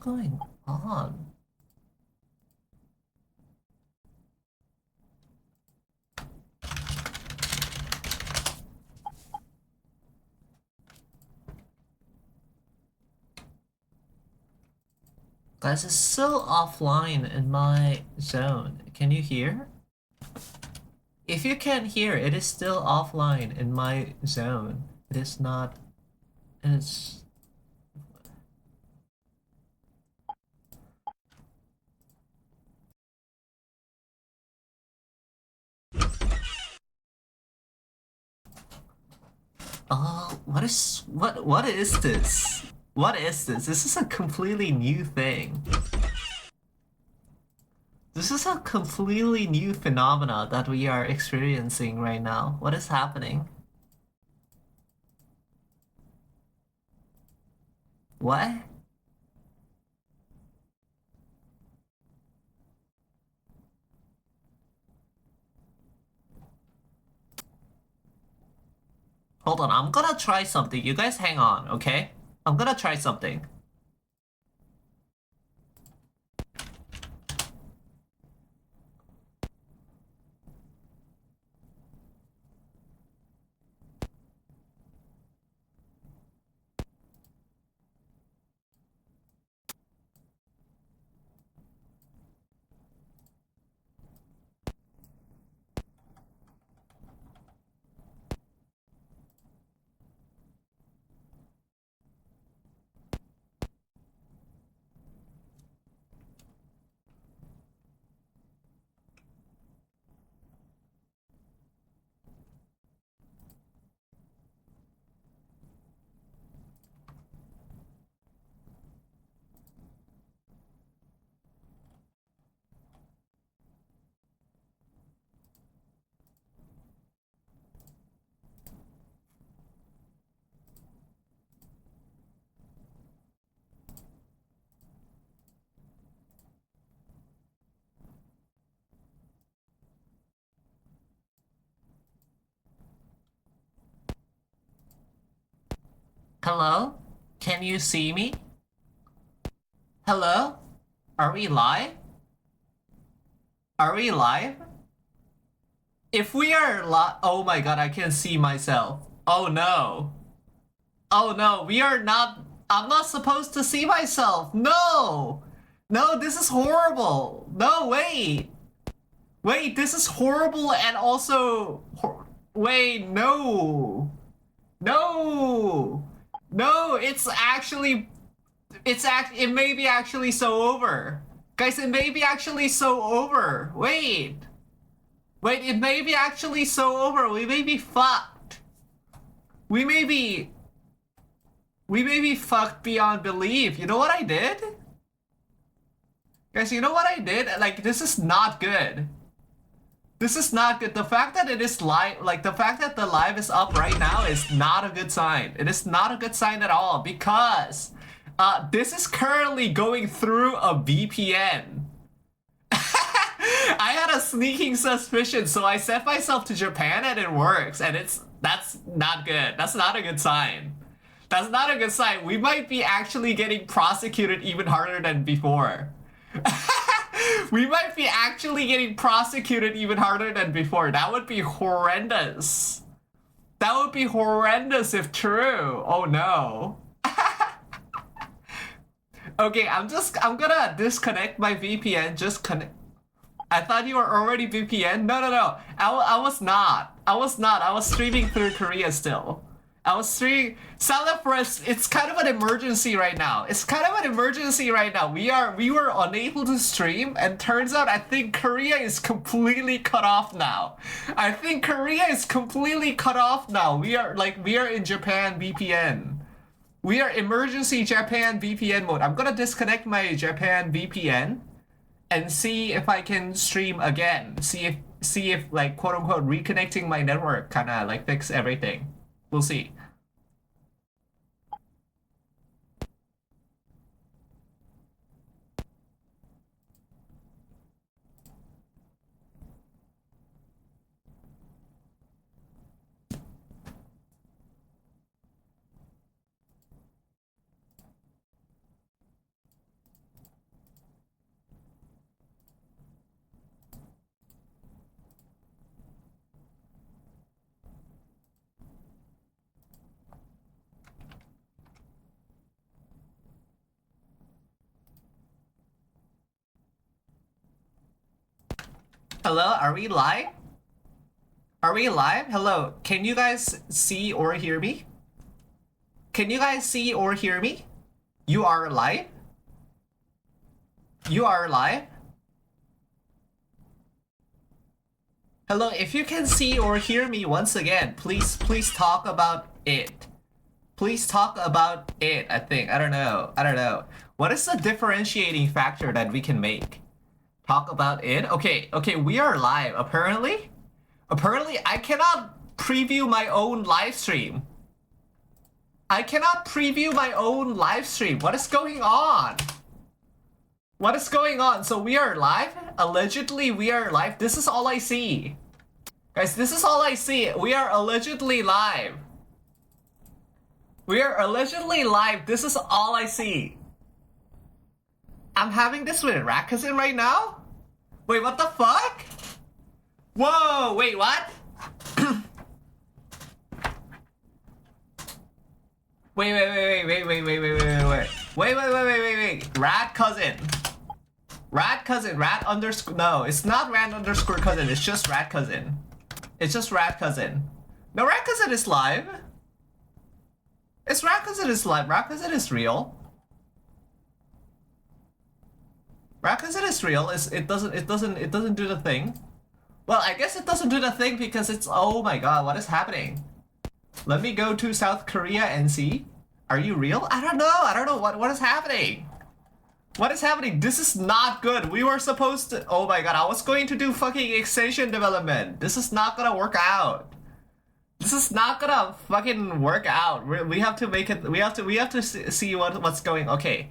going on? Guys, it's still offline in my zone. Can you hear? If you can't hear, it is still offline in my zone. It is not... It's... what is this? What is this? This is a completely new thing. This is a completely new phenomena that we are experiencing right now. What is happening? What? Hold on, I'm gonna try something. You guys hang on, okay? I'm gonna try something. Hello? Can you see me? Hello? Are we live? Are we live? If we are live... Oh my god, I can't see myself. Oh no. Oh no, we are not... I'm not supposed to see myself. No! No, this is horrible. No, wait. Wait, this is horrible and also... Wait, no. No. No, it's actually... It may be actually so over. Guys, it may be actually so over. Wait. Wait, it may be actually so over. We may be fucked. We may be... We may be fucked beyond belief. You know what I did? Guys, you know what I did? Like, this is not good. This is not good. The fact that it is live, like the fact that the live is up right now is not a good sign. It is not a good sign at all because this is currently going through a VPN. I had a sneaking suspicion, so I set myself to Japan and it works, and that's not good. That's not a good sign. That's not a good sign. We might be actually getting prosecuted even harder than before. We might be actually getting prosecuted even harder than before. That would be horrendous. That would be horrendous if true. Oh no. Okay, I'm gonna disconnect my VPN. Just connect. I thought you were already VPN. No, no, no. I was not. I was not. I was streaming through Korea still. I was streaming. Silent for us. It's kind of an emergency right now. It's kind of an emergency right now. We were unable to stream, and turns out I think Korea is completely cut off now. I think Korea is completely cut off now. We are in Japan VPN. We are emergency Japan VPN mode. I'm gonna disconnect my Japan VPN and see if I can stream again. See if like quote unquote reconnecting my network kind of like fix everything. We'll see. Hello, are we live? Are we live? Hello, can you guys see or hear me? Can you guys see or hear me? You are live? You are live? Hello, if you can see or hear me once again, please talk about it. Please talk about it, I think. I don't know. What is the differentiating factor that we can make? Talk about it? Okay, we are live, apparently. Apparently, I cannot preview my own live stream. I cannot preview my own live stream. What is going on? What is going on? So we are live? Allegedly, we are live. This is all I see. Guys, this is all I see. We are allegedly live. We are allegedly live. This is all I see. I'm having this with Rakazin right now? Wait, what the fuck? Whoa, wait, what? Wait. Rat cousin. Rat underscore. No, it's not rat underscore cousin. It's just rat cousin. It's just rat cousin. No, rat cousin is live. It's rat cousin is live. Rat cousin is real. Rat cousin is real. It doesn't do the thing. Well, I guess it doesn't do the thing because it's. Oh my god, what is happening? Let me go to South Korea and see. Are you real? I don't know. What is happening? What is happening? This is not good. We were supposed to. Oh my god, I was going to do fucking extension development. This is not gonna work out. This is not gonna fucking work out. We have to make it. We have to see what's going. Okay,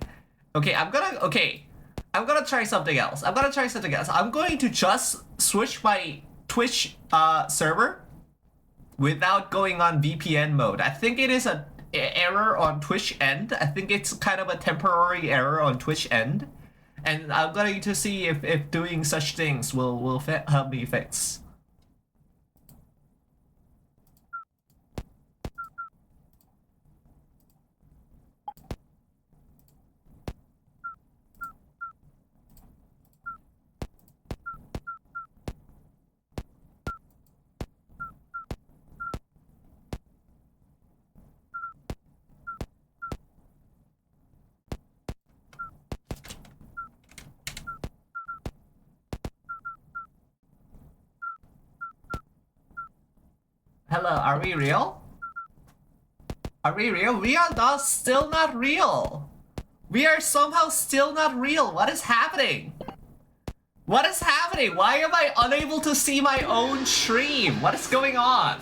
I'm gonna try something else. I'm going to just switch my Twitch server without going on VPN mode. I think it is an error on Twitch end. I think it's kind of a temporary error on Twitch end. And I'm going to see if doing such things will help me fix. Hello, are we real? Are we real? We are still not real. We are somehow still not real. What is happening? What is happening? Why am I unable to see my own stream? What is going on?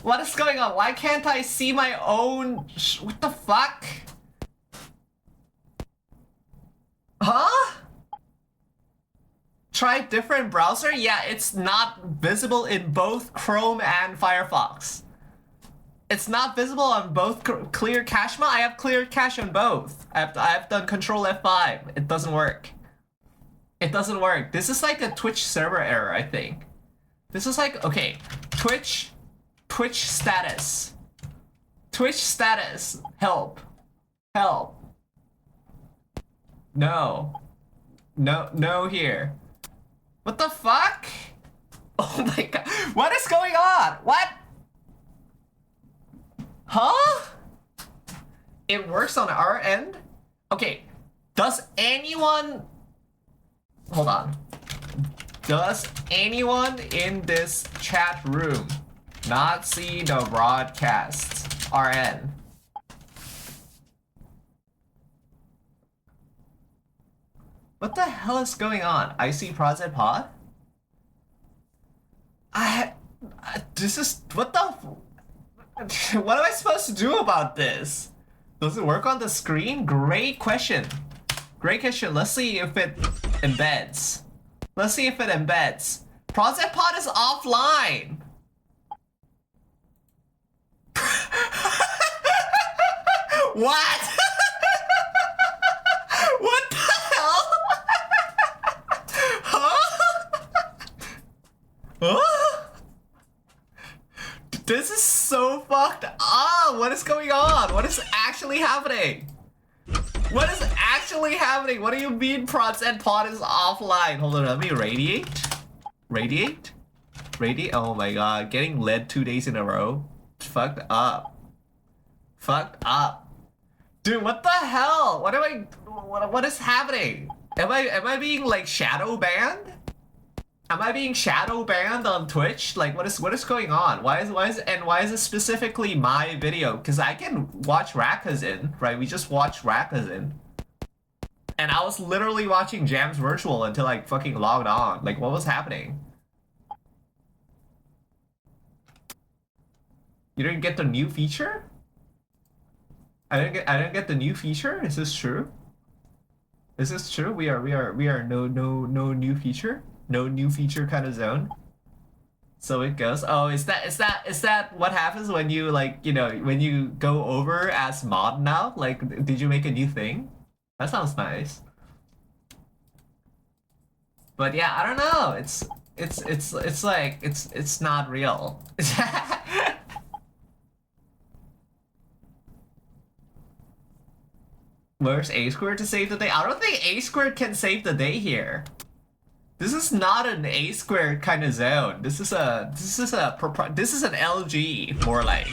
What is going on? Why can't I see my own what the fuck? Huh? Try different browser? Yeah, it's not visible in both Chrome and Firefox. It's not visible on both clear cache. I have clear cache on both. I've done Control F5. It doesn't work. It doesn't work. This is like a Twitch server error, I think. This is like, okay, Twitch status. Twitch status. Help. No here. What the fuck? Oh my god. What is going on? What? Huh? It works on our end? Okay. Does anyone... Hold on. Does anyone in this chat room not see the broadcast? RN. What the hell is going on? I see Project Pod? This is, what the, what am I supposed to do about this? Does it work on the screen? Great question. Let's see if it embeds. Project Pod is offline. What? What the hell? Huh? This is so fucked up. What is going on? What is actually happening? What do you mean Project Pod is offline? Hold on, let me radiate. Radiate? Radiate? Oh my god, getting led 2 days in a row. Fucked up. Fucked up. Dude, what the hell? What is happening? Am I being like shadow banned? Am I being shadow banned on Twitch? Like what is going on? Why is it specifically my video? Because I can watch Rakazin, right? We just watched Rakazin. And I was literally watching Jams Virtual until I fucking logged on. Like what was happening? You didn't get the new feature? I didn't get the new feature? Is this true? Is this true? We are no new feature? No new feature kind of zone? So it goes. Oh, is that what happens when you like, when you go over as mod now? Like, did you make a new thing? That sounds nice. But yeah, I don't know. It's like it's not real. Where's A squared to save the day? I don't think A squared can save the day here. This is not an A squared kind of zone. This is an LG more like.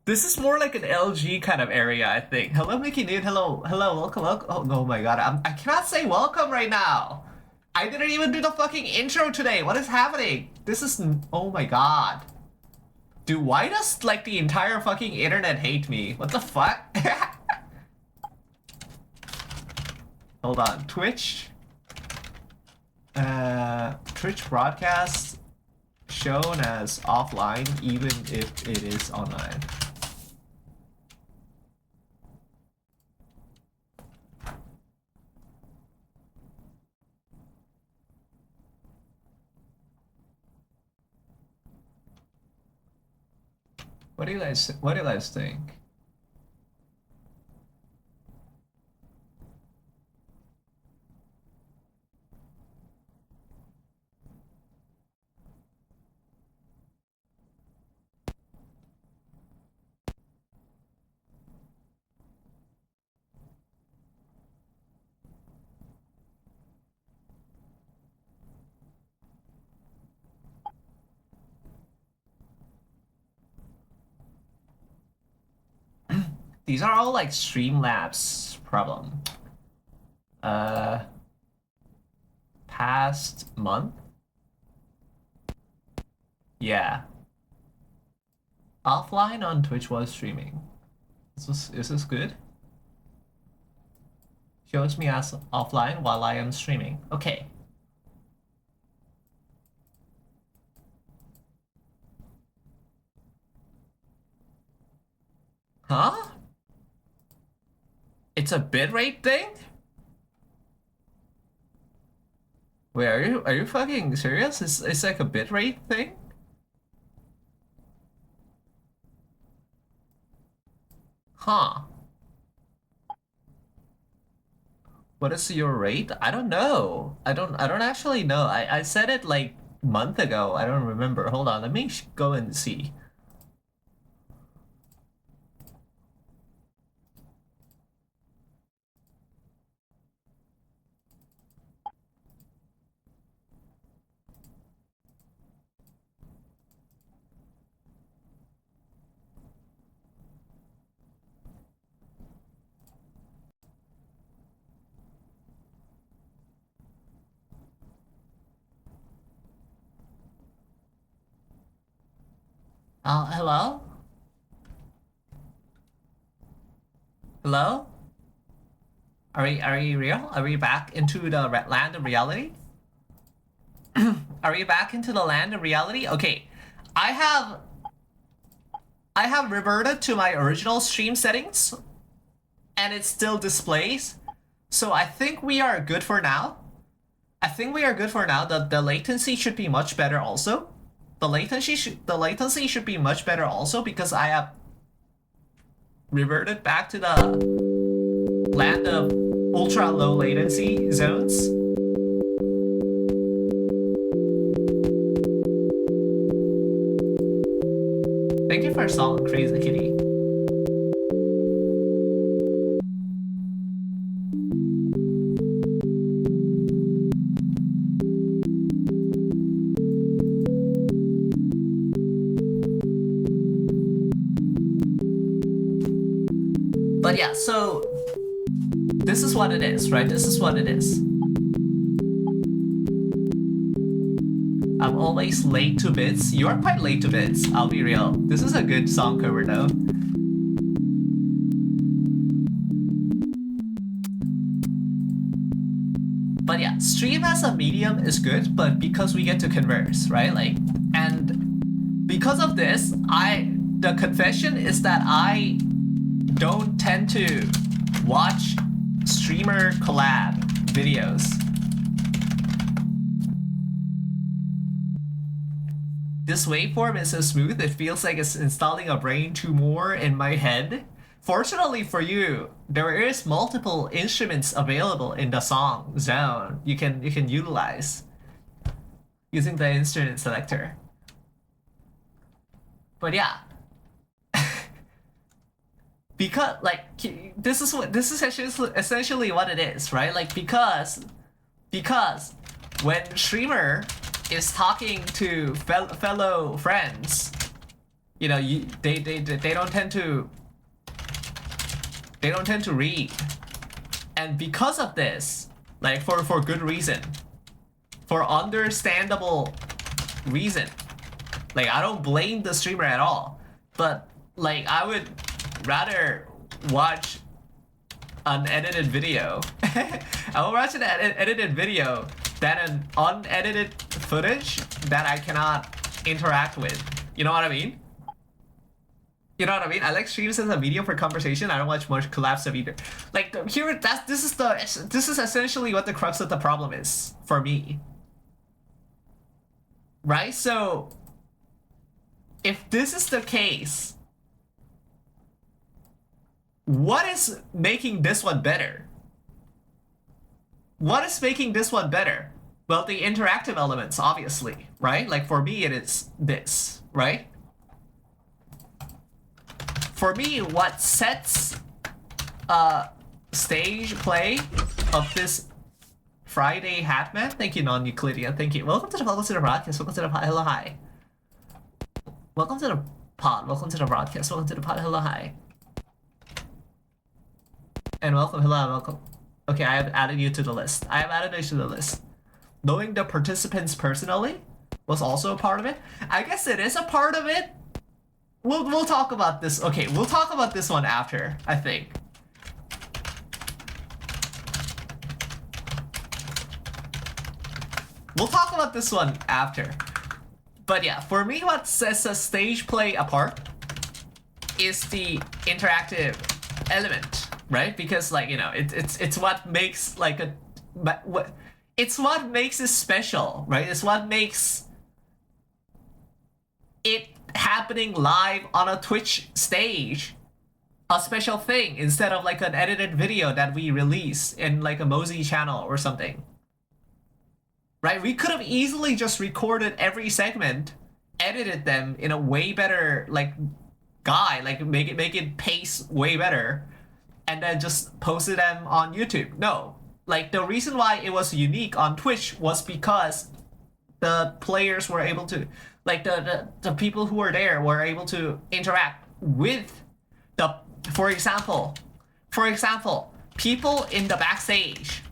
This is more like an LG kind of area, I think. Hello, Mickey Dude. Hello, welcome. Oh my god, I cannot say welcome right now. I didn't even do the fucking intro today. What is happening? This is, oh my god. Dude, why does like the entire fucking internet hate me? What the fuck? Hold on, Twitch. Twitch broadcast shown as offline even if it is online. What do you guys think? These are all like Streamlabs problem. Past month? Yeah. Offline on Twitch was streaming. Is this good? Shows me as offline while I am streaming. Okay. Huh? It's a bitrate thing? Wait, are you fucking serious? It's like a bitrate thing? Huh. What is your rate? I don't know. I don't actually know. I said it like month ago. I don't remember. Hold on, let me go and see. Hello? Hello? Are we real? Are we back into the land of reality? Are we back into the land of reality? Okay. I have reverted to my original stream settings and it still displays. So I think we are good for now. The latency should be much better also. The latency should be much better also because I have reverted back to the land of ultra low latency zones. Thank you for a song, Crazy Kitty. But yeah, so this is what it is, right? This is what it is. I'm always late to bits. You are quite late to bits, I'll be real. This is a good song cover though. But yeah, stream as a medium is good, but because we get to converse, right? Like, and because of this, the confession is that I don't tend to watch streamer collab videos. This waveform is so smooth, it feels like it's installing a brain tumor in my head. Fortunately for you, there is multiple instruments available in the song zone you can utilize using the instrument selector. But yeah. Because like this is essentially what it is, right? Like because when streamer is talking to fellow friends, you know, they don't tend to read, and because of this, like for good reason, for understandable reason, like I don't blame the streamer at all, but like I would rather watch an edited video. I will watch an edited video than an unedited footage that I cannot interact with. You know what I mean? You know what I mean? I like streams as a medium for conversation. I don't watch much collab stuff either. Like this is essentially what the crux of the problem is for me. Right? So if this is the case, what is making this one better? What is making this one better? Well, the interactive elements, obviously, right? Like for me, it is this, right? For me, what sets stage play of this Friday Hatman? Thank you, non-Euclidean. Thank you. Welcome to the broadcast. Welcome to the pod. Hello, hi. Welcome to the pod. Welcome to the broadcast. Welcome to the pod. Hello, hi. And welcome. Hello, welcome. Okay, I have added you to the list. I have added you to the list. Knowing the participants personally was also a part of it. I guess it is a part of it. We'll talk about this. Okay, we'll talk about this one after, I think. We'll talk about this one after. But yeah, for me, what sets a stage play apart is the interactive element, right? Because like, you know, it's what makes like it's what makes it special, right? It's what makes it happening live on a Twitch stage a special thing instead of like an edited video that we release in like a Mosey channel or something, right? We could have easily just recorded every segment, edited them in a way better like like make it pace way better, and then just posted them on YouTube. No, like the reason why it was unique on Twitch was because the players were able to, like the people who were there were able to interact with the, for example, people in the backstage,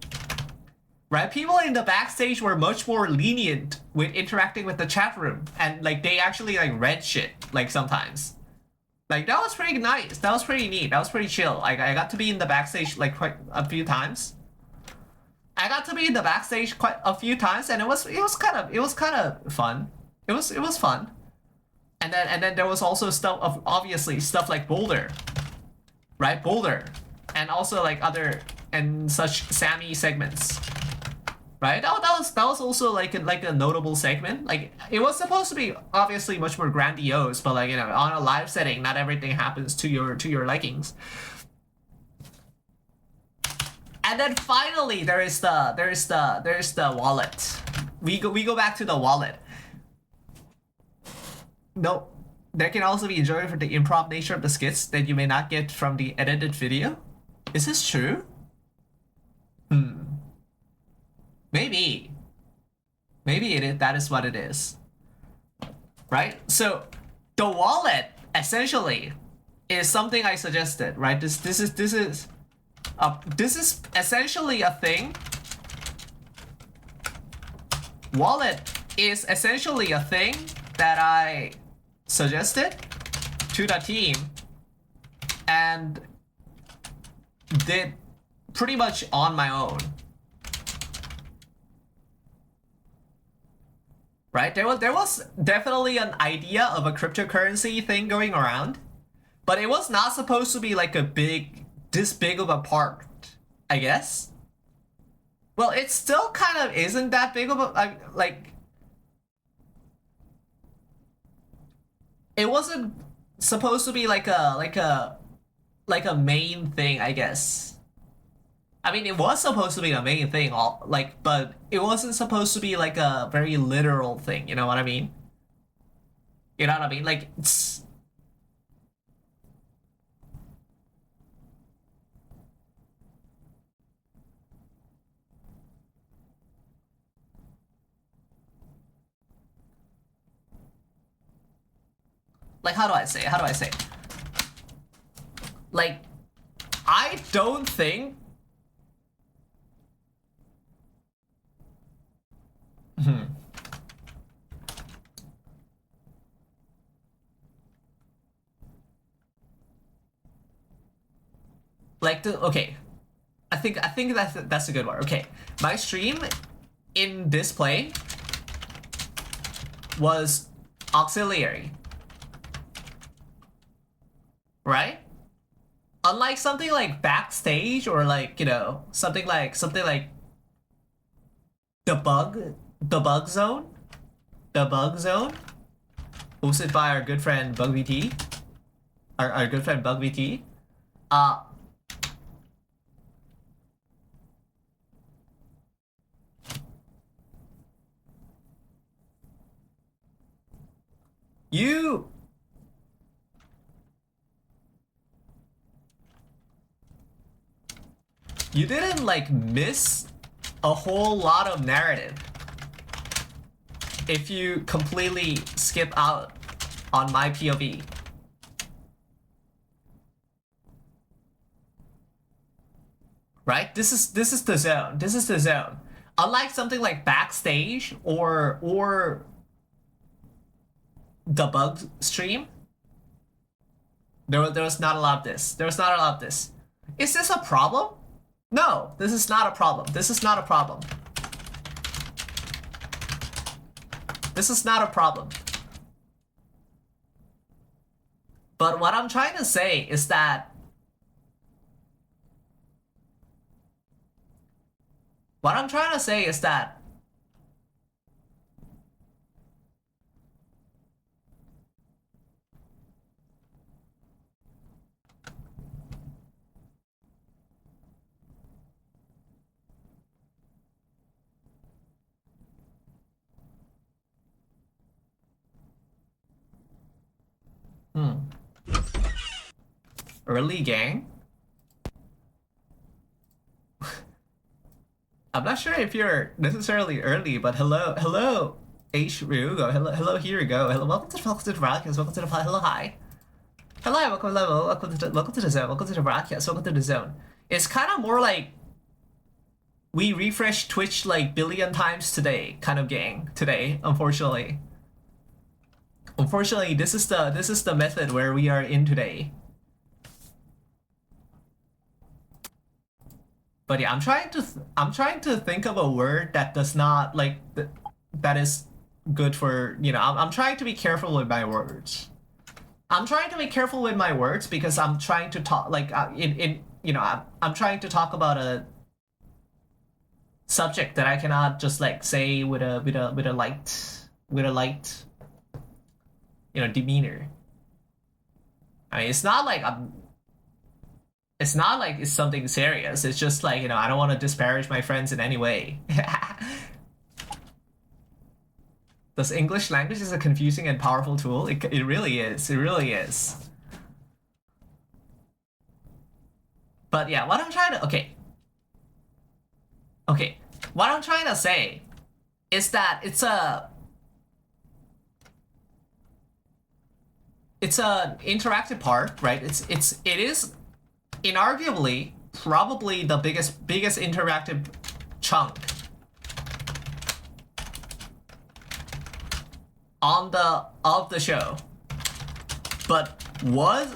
right? People in the backstage were much more lenient with interacting with the chat room, and like they actually like read shit like sometimes. Like that was pretty nice. That was pretty neat. That was pretty chill. Like I got to be in the backstage like quite a few times. I got to be in the backstage quite a few times, and it was kind of fun. It was fun. And then there was also stuff of obviously stuff like Boulder, right? Boulder, and also like other and such Sammy segments, right? That was also like a notable segment. Like it was supposed to be obviously much more grandiose, but like, you know, on a live setting, not everything happens to your likings. And then finally, there is the wallet. We go back to the wallet. No, there can also be enjoyment for the improv nature of the skits that you may not get from the edited video. Is this true? Maybe that is what it is, right? So the wallet essentially is something I suggested, right? This is essentially a thing. Wallet is essentially a thing that I suggested to the team and did pretty much on my own. Right? There was definitely an idea of a cryptocurrency thing going around, but it was not supposed to be like this big of a part, I guess. Well, it still kind of isn't that big of a, like, it wasn't supposed to be like a main thing, I guess. I mean, it was supposed to be a main thing, but it wasn't supposed to be like a very literal thing. You know what I mean? You know what I mean? Like, it's... Like, how do I say it? How do I say it? Like, I don't think... Like, okay. I think that's a good word. Okay. My stream in display was auxiliary. Right? Unlike something like backstage or like, you know, something like the bug zone, hosted by our good friend Bug VT, our good friend Bug VT. You didn't like miss a whole lot of narrative if you completely skip out on my POV. Right? This is the zone. This is the zone. Unlike something like backstage or the bug stream, there was not a lot of this. There was not a lot of this. Is this a problem? No, this is not a problem. This is not a problem. This is not a problem. But what I'm trying to say is that early gang? I'm not sure if you're necessarily early, but hello, H Ryugo, hello, here you go. Hello, welcome to the broadcast, welcome to the hello, hi. Hello, welcome to the zone, welcome to the broadcast, welcome to the zone. It's kind of more like we refreshed Twitch like billion times today, kind of gang today, unfortunately. Unfortunately, this is the method where we are in today. But yeah, I'm trying to think of a word that does not like that is good for, you know, I'm trying to be careful with my words. I'm trying to be careful with my words because I'm trying to talk like you know, I'm trying to talk about a subject that I cannot just like say with a light, you know, demeanor. I mean, it's not like it's something serious. It's just like, you know, I don't want to disparage my friends in any way. Thus, English language is a confusing and powerful tool. It really is. It really is. But yeah, what I'm trying to... Okay. What I'm trying to say is that it's it's an interactive part, right? It is inarguably probably the biggest interactive chunk of the show. But was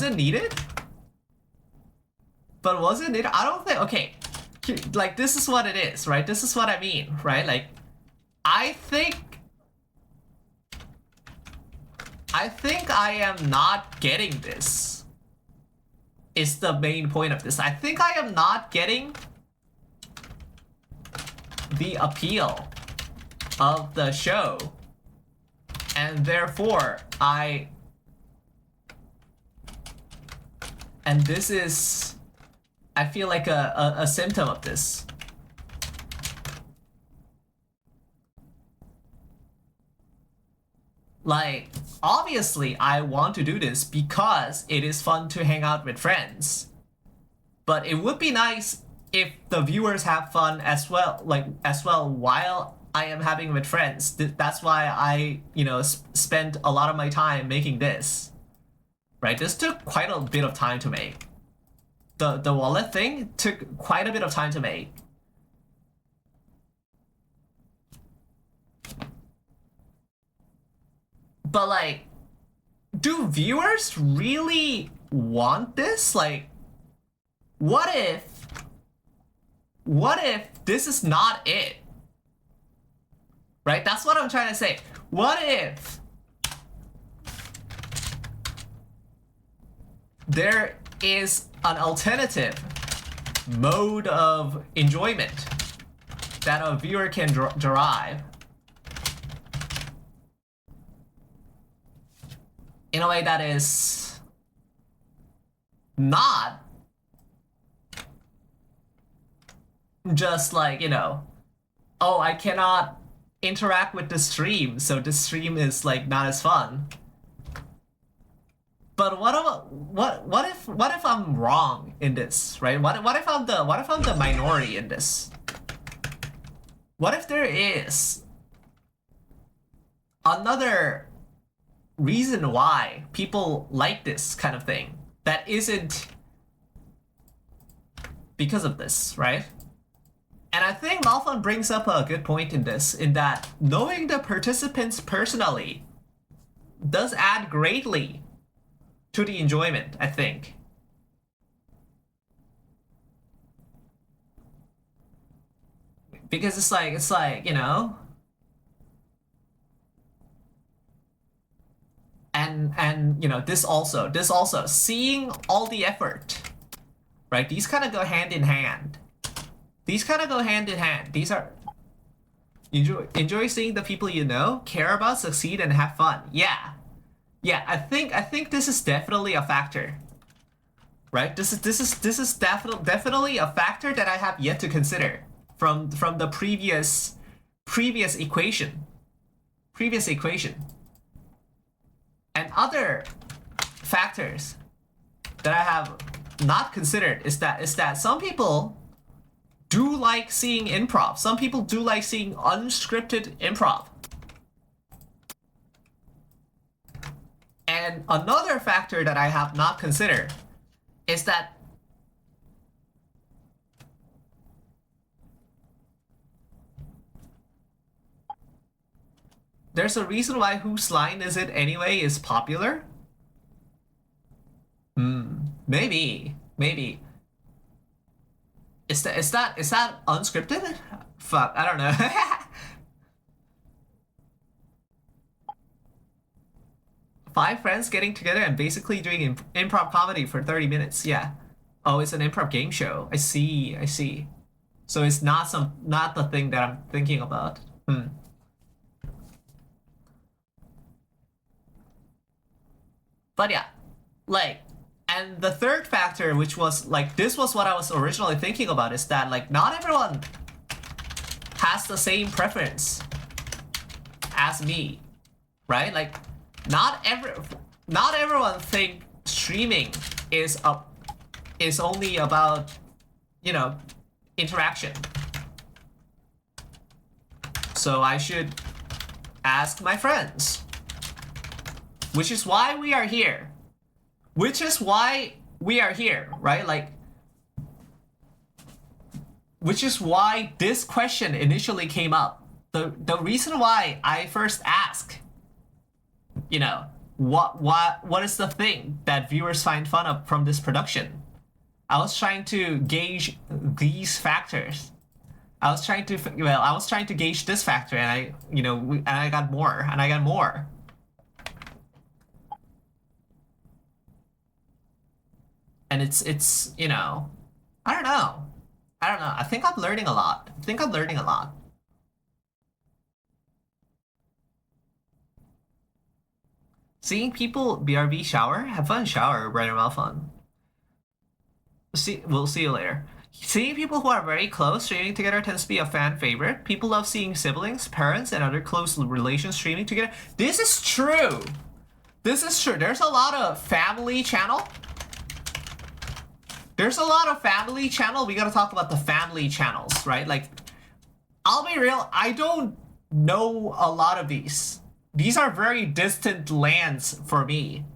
it needed? But was it needed? I don't think. Okay, like this is what it is, right? This is what I mean, right? Like, I think I am not getting this. Is the main point of this. I think I am not getting the appeal of the show, and therefore this is, I feel like a symptom of this. Like, obviously I want to do this because it is fun to hang out with friends, but it would be nice if the viewers have fun as well, while I am having with friends. That's why I, spent a lot of my time making this, right? This took quite a bit of time to make. The wallet thing took quite a bit of time to make. But like, do viewers really want this? Like, what if this is not it? Right? That's what I'm trying to say. What if there is an alternative mode of enjoyment that a viewer can derive in a way that is not just like, oh, I cannot interact with the stream, so the stream is like not as fun. But what if I'm wrong in this, right? What if I'm the minority in this? What if there is another reason why people like this kind of thing that isn't because of this, right? And I think Malfon brings up a good point in this, in that knowing the participants personally does add greatly to the enjoyment, I think. Because it's like, and this also seeing all the effort, right? These kind of go hand in hand. These are enjoy seeing the people care about, succeed, and have fun. Yeah, I think this is definitely a factor, right? This is definitely a factor that I have yet to consider from the previous equation. And other factors that I have not considered is that some people do like seeing improv. Some people do like seeing unscripted improv. And another factor that I have not considered is that there's a reason why Whose Line Is It Anyway is popular. Maybe. Is that unscripted? Fuck, I don't know. Five friends getting together and basically doing improv comedy for 30 minutes. Yeah. Oh, it's an improv game show. I see. So it's not the thing that I'm thinking about. But yeah, like, and the third factor, which was like, this was what I was originally thinking about, is that like not everyone has the same preference as me, right? Like, not everyone think streaming is only about, interaction. So I should ask my friends, which is why we are here. Which is why we are here, right? Like, which is why this question initially came up. The reason why I first asked, you know, what is the thing that viewers find fun of from this production? I was trying to gauge these factors. I was trying to gauge this factor, and I got more, and I got more. And it's you know, I don't know. I think I'm learning a lot. Seeing people BRB shower, have fun shower, brighter mouth fun. We'll see you later. Seeing people who are very close streaming together tends to be a fan favorite. People love seeing siblings, parents, and other close relations streaming together. This is true. There's a lot of family channel. We gotta talk about the family channels, right? Like, I'll be real, I don't know a lot of these. These are very distant lands for me.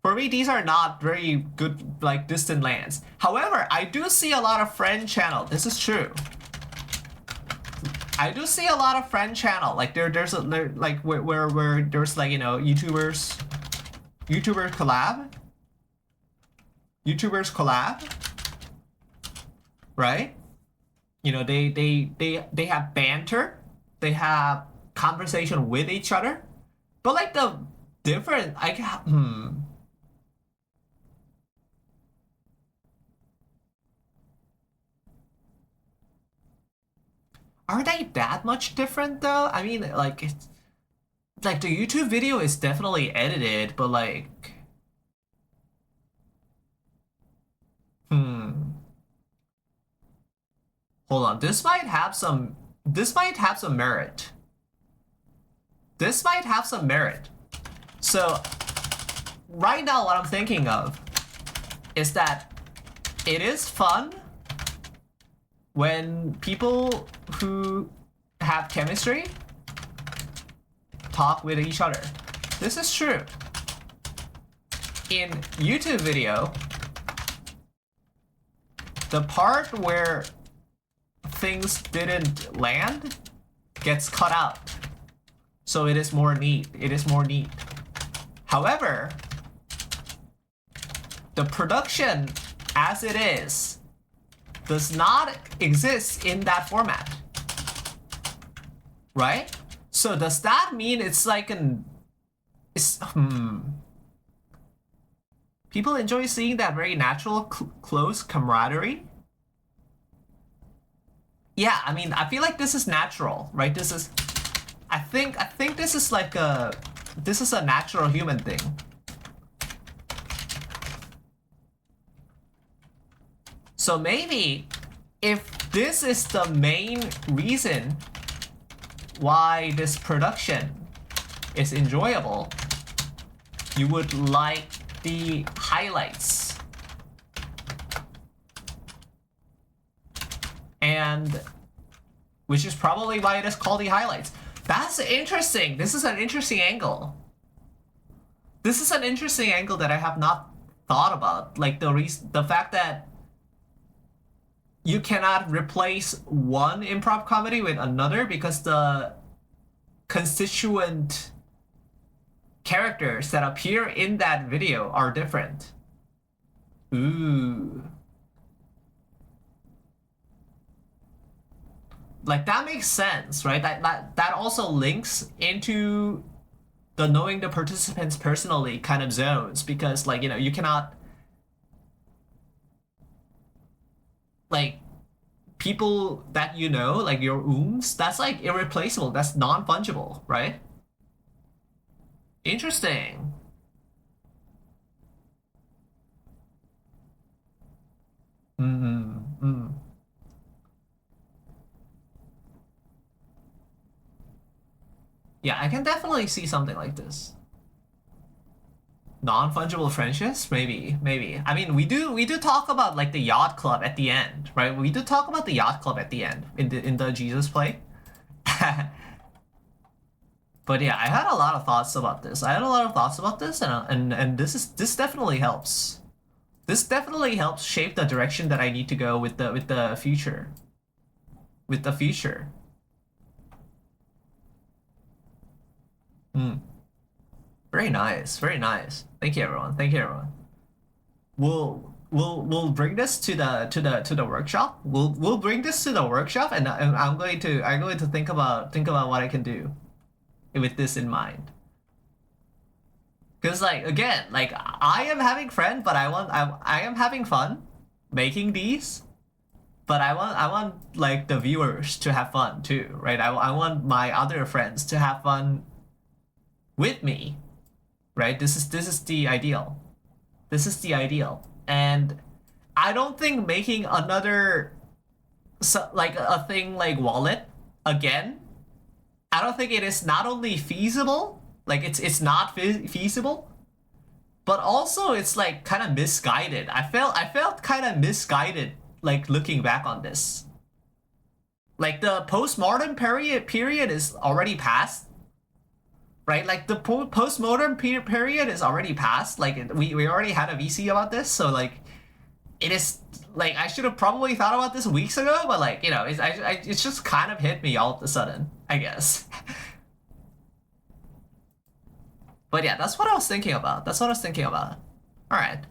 For me, these are not very good, like, distant lands. However, I do see a lot of friend channel. This is true. I do see a lot of friend channel. Like, there's like where there's, like, you know, YouTubers collab, right? You know, they have banter, they have conversation with each other, but like the different, are they that much different though? I mean, like, it's like the YouTube video is definitely edited, but like, hold on. This might have some merit. So right now what I'm thinking of is that it is fun when people who have chemistry talk with each other. This is true. In YouTube video, the part where things didn't land gets cut out. So it is more neat. However, the production as it is does not exist in that format. Right? So does that mean it's like people enjoy seeing that very natural, close camaraderie? Yeah, I mean, I feel like this is natural, right? I think this is like a natural human thing. So maybe if this is the main reason why this production is enjoyable, you would like the highlights. And which is probably why it is called the highlights. That's interesting. This is an interesting angle. That I have not thought about. Like the fact that you cannot replace one improv comedy with another because the constituent characters that appear in that video are different. Ooh. Like, that makes sense, right? That also links into the knowing the participants personally kind of zones, because, like, you know, you cannot, like, people that you know, like your that's like irreplaceable, that's non-fungible, right? Interesting. Yeah, I can definitely see something like this. Non-fungible friendships, maybe. I mean, we do talk about like the yacht club at the end, right? We do talk about the yacht club at the end in the Jesus play. But yeah, I had a lot of thoughts about this. And this definitely helps. This definitely helps shape the direction that I need to go with the future. With the future. Very nice, very nice. Thank you everyone. Thank you everyone. We'll bring this to the workshop. We'll bring this to the workshop, and I'm going to think about what I can do with this in mind. Because like again, like I am having fun, but I am having fun making these, but I want like the viewers to have fun too, right? I want my other friends to have fun with me, right? This is the ideal. This is the ideal. And I don't think making another like a thing like wallet again, I don't think it is not only feasible, like it's not feasible, but also it's like kind of misguided. I felt kind of misguided like looking back on this. Like the postmodern period is already past. Right, like the postmodern period is already past. Like we already had a VC about this, so like it is like I should have probably thought about this weeks ago, but like you know, it's just kind of hit me all of a sudden, I guess. But yeah, that's what I was thinking about. That's what I was thinking about. All right.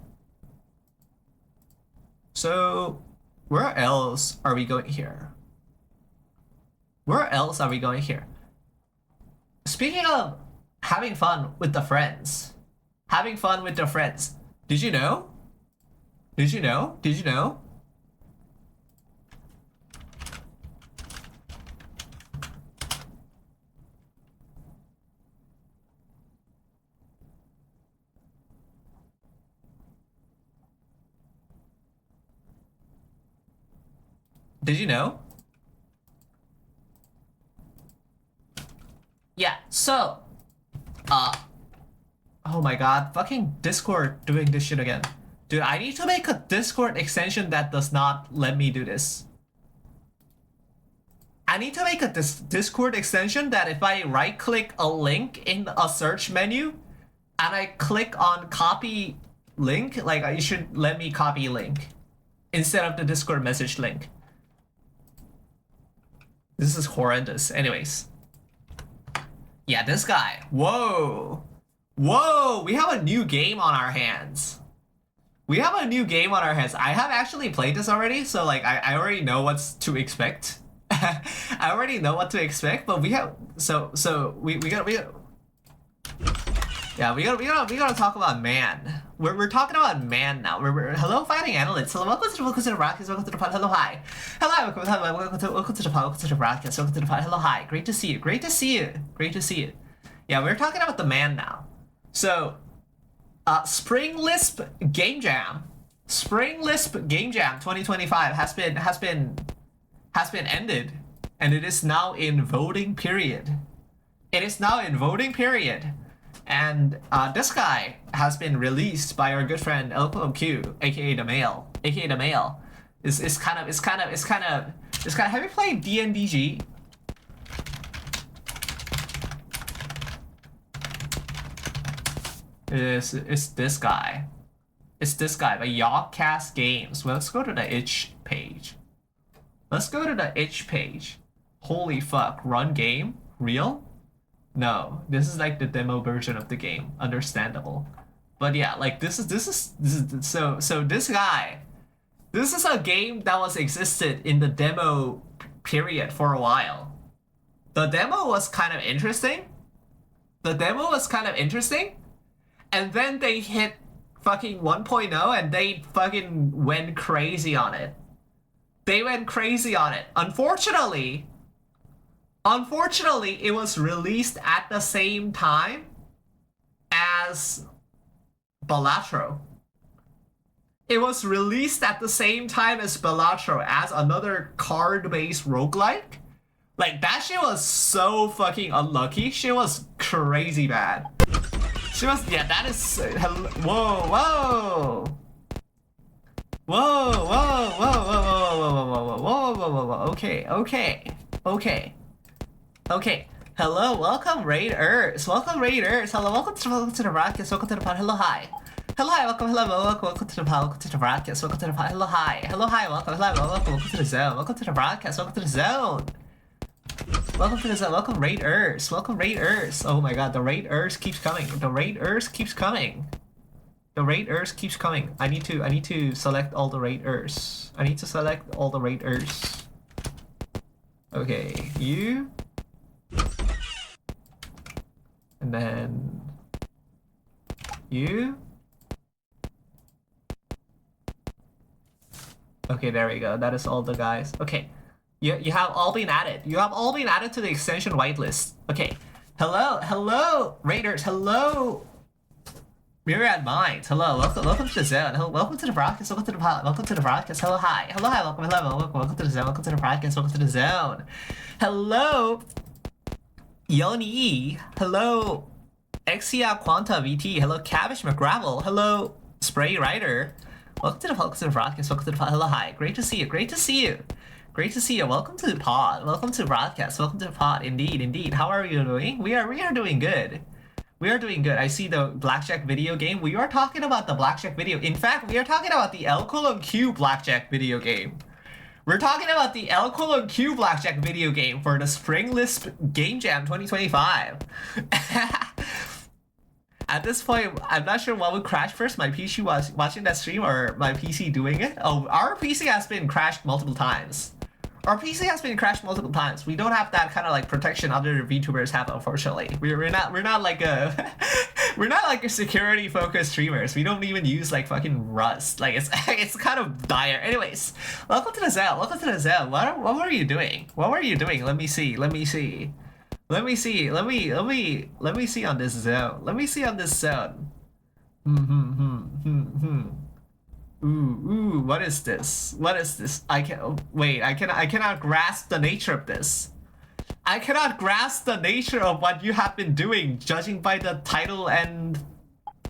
So where else are we going here? Where else are we going here? Speaking of having fun with the friends. Having fun with the friends. Did you know? Did you know? Did you know? Did you know? Yeah, so oh my god, fucking Discord doing this shit again. Dude, I need to make a Discord extension that does not let me do this. I need to make a Discord extension that if I right click a link in a search menu and I click on copy link, like it should let me copy link instead of the Discord message link. This is horrendous. Anyways. Yeah, this guy. Whoa. Whoa, we have a new game on our hands. We have a new game on our hands. I have actually played this already, so like I already know what's to expect. I already know what to expect, but we have we gotta yeah, we gotta talk about man. We're talking about man now. Hello, fighting analysts. Hello, welcome to the broadcast. Welcome to the pod. Hello, hi. Hello, welcome to the pod. Welcome to the broadcast. Welcome to the pod. Hello, hi. Great to see you. Great to see you. Great to see you. Yeah, we're talking about the man now. So, Spring Lisp Game Jam. Spring Lisp Game Jam 2025 has been ended, and it is now in voting period. It is now in voting period. And this guy has been released by our good friend LQMQ, aka the Male, aka the Male. It's kind of. Have you played DNDG? It's this guy. It's this guy by Yogcast Games. Well, let's go to the itch page. Let's go to the itch page. Holy fuck! Run game? Real? No, this is like the demo version of the game. Understandable, but yeah, like this is so this guy, this is a game that was existed in the demo period for a while. The demo was kind of interesting. And then they hit fucking 1.0 and they fucking went crazy on it. Unfortunately, it was released at the same time as Balatro. It was released at the same time as Balatro as another card-based roguelike. Like, that shit was so fucking unlucky. Shit was crazy bad. She was, yeah, that is, whoa. Okay. Hello, welcome Raiders. Welcome Raiders. Hello, welcome to the broadcast. Welcome to the pod. Hello, hi. Hello, hi, welcome to the pod. Welcome to the broadcast. Welcome to the pod. Hello, hi. Hello, hi, welcome to the zone. Welcome to the broadcast. Welcome to the zone. Welcome to the zone. Welcome Raiders. Welcome Raiders. Oh my god, the Raiders keeps coming. The Raiders keeps coming. The Raiders keeps coming. I need to select all the Raiders. I need to select all the Raiders. Okay, you. And then you. Okay, there we go. That is all the guys. Okay. You have all been added. You have all been added to the extension whitelist. Okay. Hello, Raiders. Hello, Myriad Minds. Hello, welcome to the zone. Hello, welcome to the broadcast. Welcome to the pod. Welcome to the broadcast. Hello, hi. Hello, hi. Welcome to the zone. Welcome to the broadcast. Welcome to the zone. Hello, Yoni. Hello, Exia Quanta VT. Hello, Cabbage McGravel. Hello, Spray Rider. Welcome to the broadcast. Welcome to the pod. Hello, hi. Great to see you. Great to see you. Great to see you. Welcome to the pod. Welcome to the broadcast. Welcome to the pod. Indeed. How are you doing? We are doing good. We are doing good. I see the blackjack video game. We are talking about the blackjack video. In fact, we are talking about the L:Q blackjack video game. We're talking about the L:Q blackjack video game for the Spring Lisp Game Jam 2025. At this point, I'm not sure what would crash first, my PC was watching that stream or my PC doing it. Oh, our PC has been crashed multiple times. Our PC has been crashed multiple times. We don't have that kind of like protection other VTubers have, unfortunately. We're not like a we're not like a security focused streamers. We don't even use like fucking Rust. Like it's kind of dire. Anyways, welcome to the zone. Welcome to the zone. What were you doing? What were you doing? Let me see. Let me see on this zone. Let me see on this zone. Ooh, what is this? What is this? I cannot grasp the nature of this. I cannot grasp the nature of what you have been doing, judging by the title and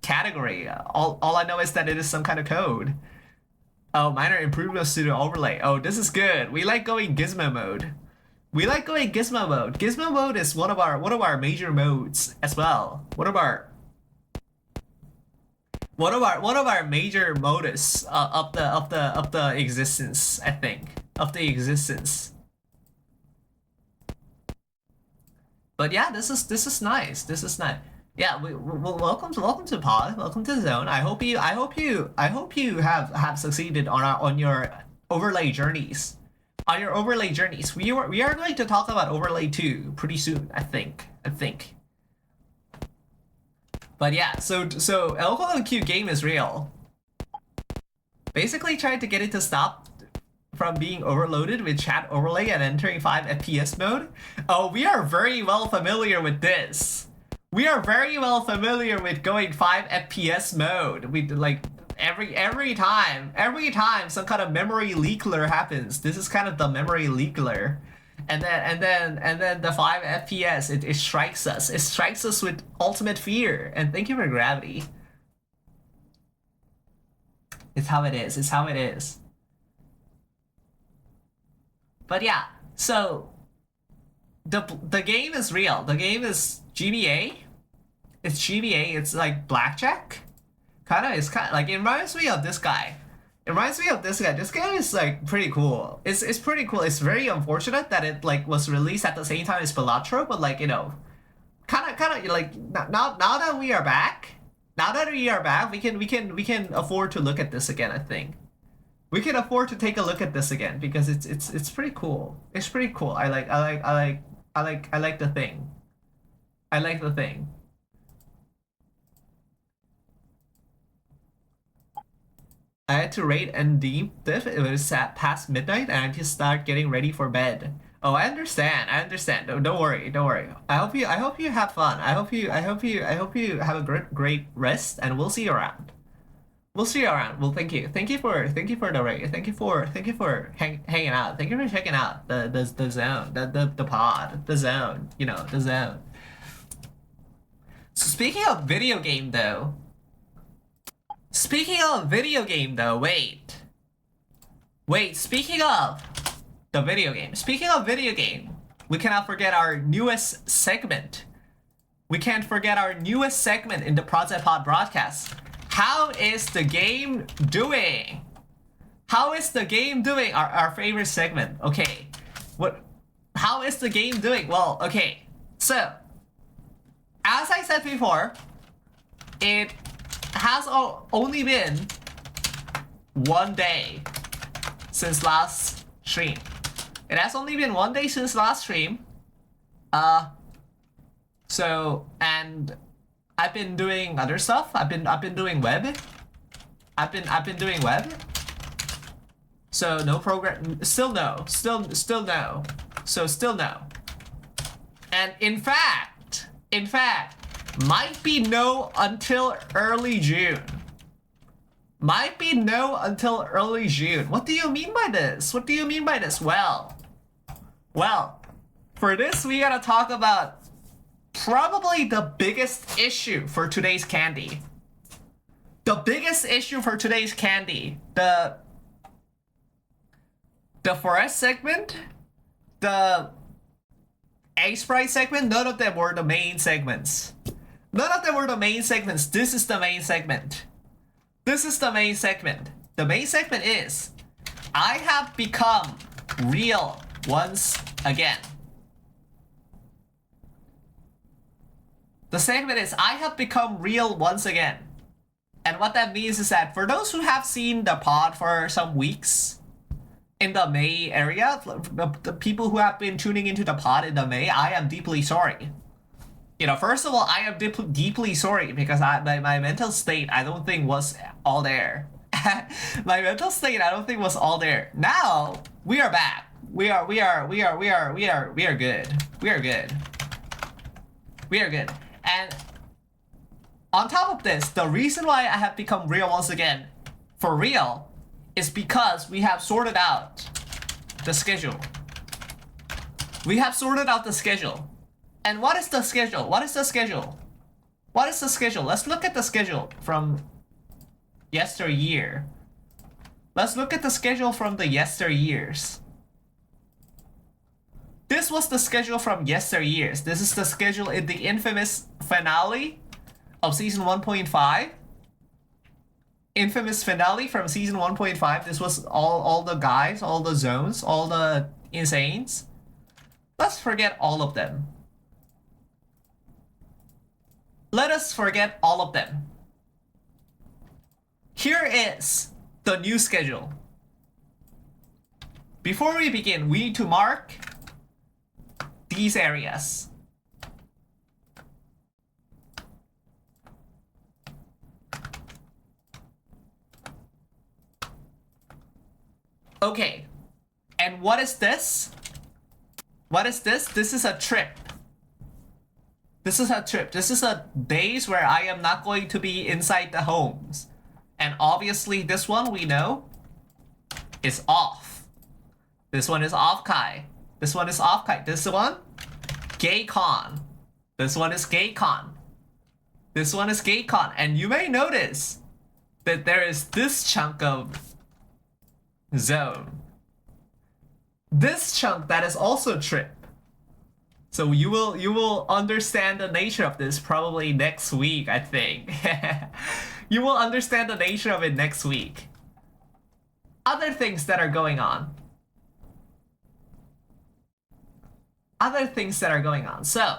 category. All I know is that it is some kind of code. Oh, minor improvements to the overlay. Oh, this is good. We like going gizmo mode. We like going gizmo mode. Gizmo mode is one of our major modes as well. One of our major modus of the existence, I think, of the existence. But yeah, this is nice. This is nice. Yeah, welcome to pod. Welcome to the zone. I hope you have succeeded on your overlay journeys. On your overlay journeys, we are going to talk about overlay 2 pretty soon. I think. But yeah, so L::Q game is real. Basically tried to get it to stop from being overloaded with chat overlay and entering 5 FPS mode. Oh, we are very well familiar with this. We are very well familiar with going 5 FPS mode. We like every time some kind of memory leakler happens. This is kind of the memory leakler. And then the 5 FPS, it strikes us. It strikes us with ultimate fear. And thank you for gravity. It's how it is. It's how it is. But yeah, so the game is real. The game is GBA. It's GBA. It's like blackjack. It's kind of like, it reminds me of this guy. It reminds me of this guy. This game is like pretty cool. It's pretty cool. It's very unfortunate that it like was released at the same time as Balatro, but like, you know, kind of like now that we are back, we can afford to look at this again. I think we can afford to take a look at this again because it's pretty cool. It's pretty cool. I like the thing. I like the thing. I had to rate and deem this. It was past midnight, and I just start getting ready for bed. Oh, I understand. Don't worry. I hope you have fun. I hope you have a great rest, and we'll see you around. Well, thank you for the rate. Thank you for hanging out. Thank you for checking out the zone, the pod, the zone. You know, the zone. So speaking of video game though. Speaking of video game though, wait, speaking of the video game, we cannot forget our newest segment. We can't forget our newest segment in the Project Pod broadcast. How is the game doing? How is the game doing? Our favorite segment. Okay. How is the game doing? Well, okay. So, as I said before, it has only been 1 day since last stream. It has only been 1 day since last stream. So, and I've been doing other stuff. I've been doing web. I've been doing web. So no program. Still no. Still no. So still no. And in fact, might be no until early June. Might be no until early June. What do you mean by this? What do you mean by this? Well, for this we gotta talk about probably the biggest issue for today's candy. The biggest issue for today's candy. The forest segment, the Egg Sprite segment, none of them were the main segments. None of them were the main segments. This is the main segment. This is the main segment. The main segment is, I have become real once again. The segment is, I have become real once again. And what that means is that for those who have seen the pod for some weeks, in the May area, the people who have been tuning into the pod in the May, I am deeply sorry. You know, first of all, I am deeply sorry because my mental state, I don't think was all there. My mental state, I don't think was all there. Now we are back. We are good. We are good. We are good. And on top of this, the reason why I have become real once again, for real, is because we have sorted out the schedule. We have sorted out the schedule. And what is the schedule? What is the schedule? What is the schedule? Let's look at the schedule from yesteryear. Let's look at the schedule from the yesteryears. This was the schedule from yesteryears. This is the schedule in the infamous finale of season 1.5. Infamous finale from season 1.5. This was all the guys, all the zones, all the insanes. Let's forget all of them. Let us forget all of them. Here is the new schedule. Before we begin, we need to mark these areas. Okay, and what is this? What is this? This is a trip. This is a trip. This is a days where I am not going to be inside the homes. And obviously this one we know is off. This one is off Kai. This one is off Kai. This one, GayCon. This one is GayCon. This one is GayCon. And you may notice that there is this chunk of zone. This chunk that is also trip. So you will understand the nature of this probably next week, I think. You will understand the nature of it next week. Other things that are going on. Other things that are going on. So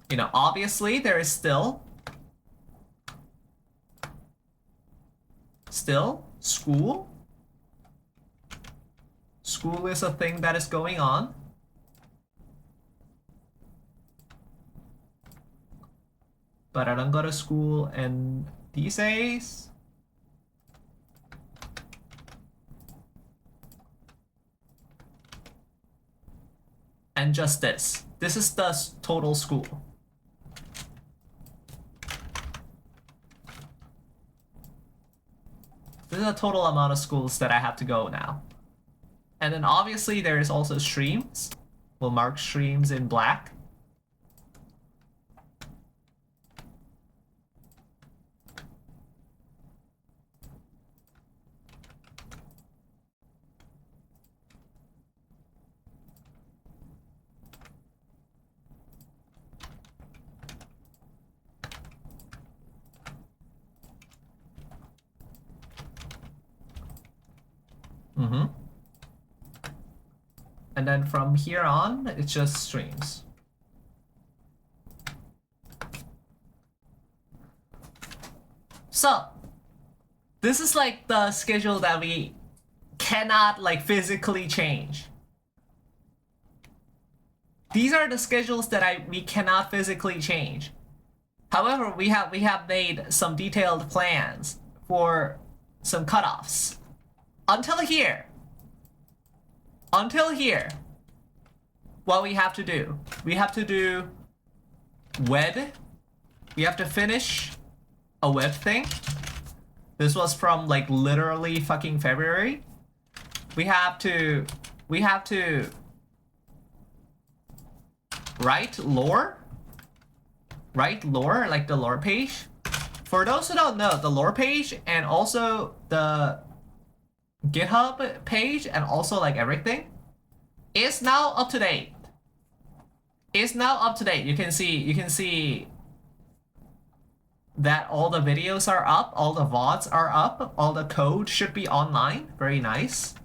you know, obviously there is still school. School is a thing that is going on. But I don't go to school and these days. And just this. This is the total school. This is a total amount of schools that I have to go now. And then obviously there is also streams. We'll mark streams in black. And then from here on, it's just streams. So, this is like the schedule that we cannot like physically change. These are the schedules that we cannot physically change. However, we have made some detailed plans for some cutoffs. Until here, what we have to do WED. We have to finish a WED thing. This was from like literally fucking February. We have to write lore, like the lore page. For those who don't know, the lore page and also the GitHub page and also like everything is now up to date. You can see that all the videos are up, all the VODs are up, all the code should be online. Very nice.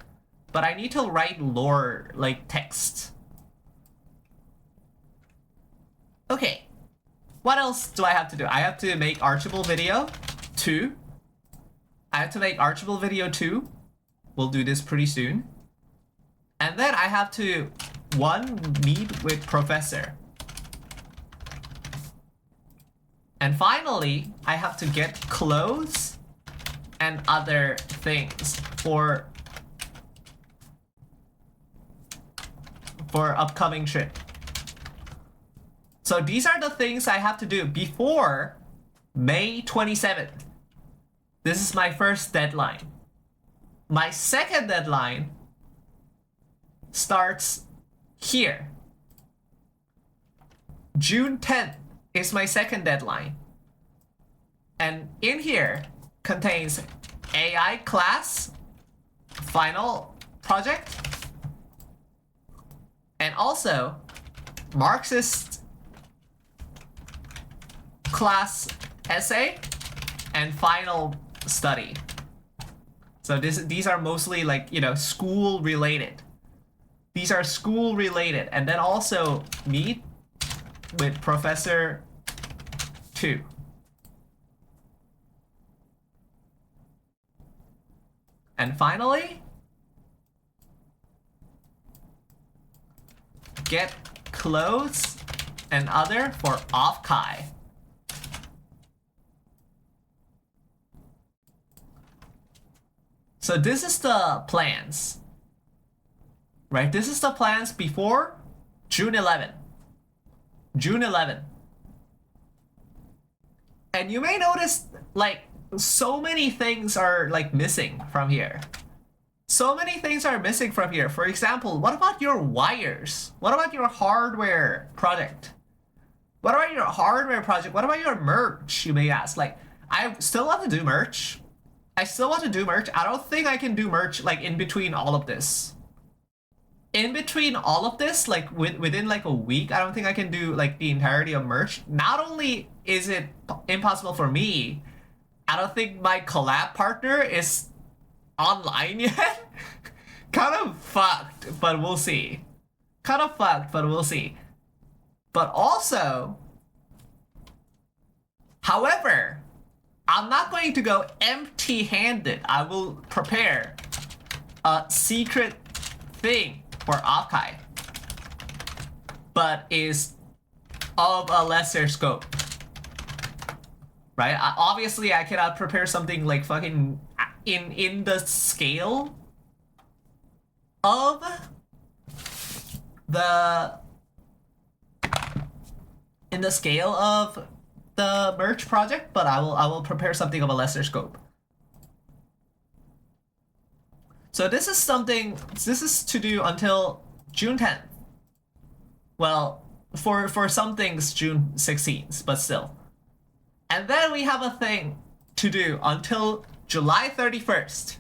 But I need to write lore like text. Okay. What else do I have to do? I have to make Archibald video 2. We'll do this pretty soon. And then I have to meet with professor. And finally, I have to get clothes and other things for upcoming trip. So these are the things I have to do before May 27th. This is my first deadline. My second deadline starts here. June 10th is my second deadline. And in here contains AI class final project and also Marxist class essay and final study. So these are mostly like, you know, school related. These are school related. And then also meet with Professor 2. And finally, get clothes and other for off-kai. So this is the plans, right? This is the plans before June 11. And you may notice like so many things are like missing from here. For example, what about your wires? What about your hardware project? What about your merch, you may ask? Like, I still want to do merch. I don't think I can do merch like in between all of this. Like within like a week, I don't think I can do like the entirety of merch. Not only is it impossible for me, I don't think my collab partner is online yet. Kind of fucked, but we'll see. But also, however, I'm not going to go empty-handed. I will prepare a secret thing for off-kai, but is of a lesser scope, right? Obviously, I cannot prepare something like fucking in the scale of the merch project, but I will prepare something of a lesser scope. So this is to do until June 10th. Well, for some things June 16th, but still. And then we have a thing to do until July 31st.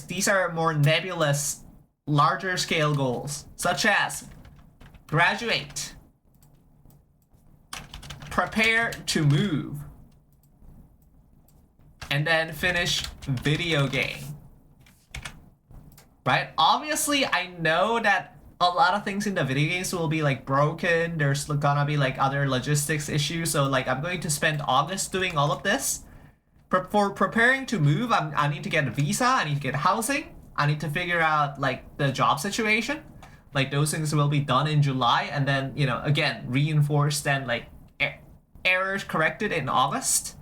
These are more nebulous, larger scale goals, such as graduate, prepare to move, and then finish video game. right? Obviously, I know that a lot of things in the video games will be like broken. There's gonna be like other logistics issues. So like I'm going to spend August doing all of this. For preparing to move, I need to get a visa. I need to get housing. I need to figure out like the job situation. Like those things will be done in July, and then again reinforced and like errors corrected in August.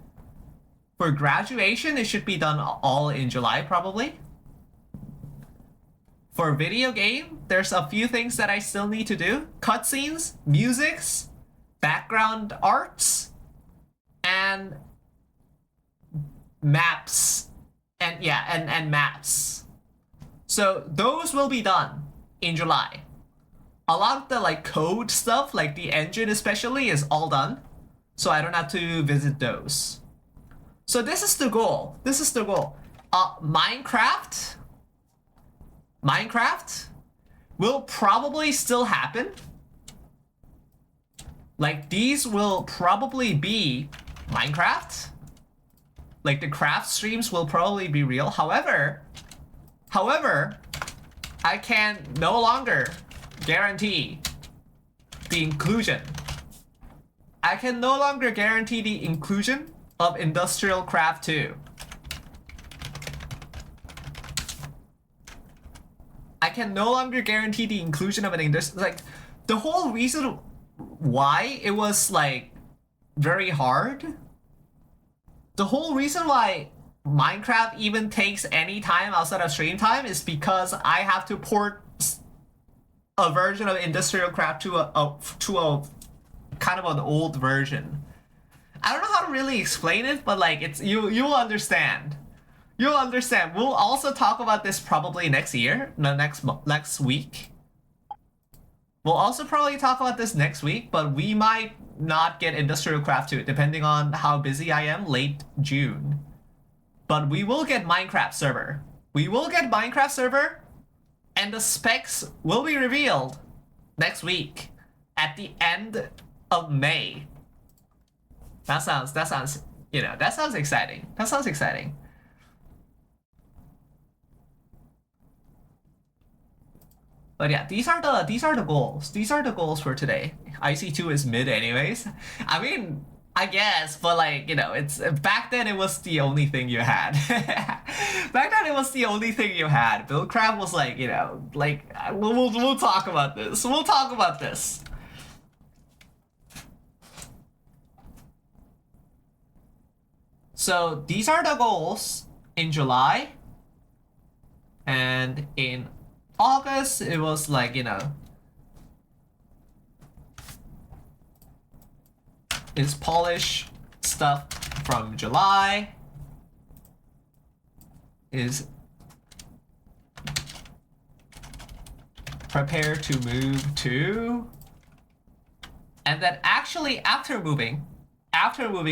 For graduation, it should be done all in July probably. For video game, there's a few things that I still need to do. Cutscenes, musics, background arts, and maps. And maps. So those will be done in July. A lot of the like code stuff, like the engine especially, is all done. So I don't have to visit those. So this is the goal. This is the goal. Minecraft will probably still happen. Like these will probably be Minecraft. Like the craft streams will probably be real. However, I can no longer guarantee the inclusion. I can no longer guarantee the inclusion of Industrial Craft 2. I can no longer guarantee the inclusion of an like the whole reason why it was like very hard. The whole reason why Minecraft even takes any time outside of stream time is because I have to port a version of Industrial Craft to a kind of an old version. I don't know how to really explain it, but like it's you'll understand. You'll understand. We'll also talk about this probably next year, no, next week. We'll also probably talk about this next week, but we might not get Industrial Craft 2, depending on how busy I am late June. But we will get Minecraft server. We will get Minecraft server, and the specs will be revealed next week at the end of May. That sounds exciting. That sounds exciting. But yeah, these are the goals. These are the goals for today. IC2 is mid anyways. I mean, I guess, but like, it's back then it was the only thing you had. Back then it was the only thing you had. Buildcraft was like, like we'll talk about this. We'll talk about this. So these are the goals in July, and in August it was like is polish stuff from July, is prepare to move to, and then actually after moving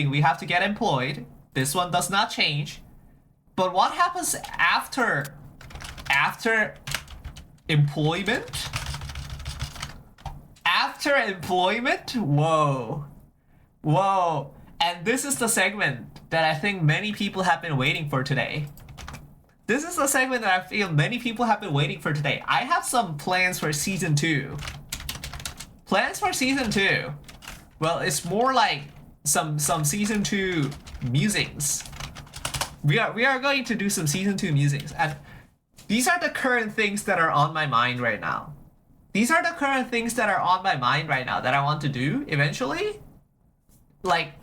we have to get employed. This one does not change. But what happens after employment? After employment? Whoa. And this is the segment that I think many people have been waiting for today. This is the segment that I feel many people have been waiting for today. I have some plans for season 2. Plans for season 2. Well, it's more like some season 2 musings. We are going to do some season 2 musings, and these are the current things that are on my mind right now. These are the current things that are on my mind right now that I want to do eventually. Like,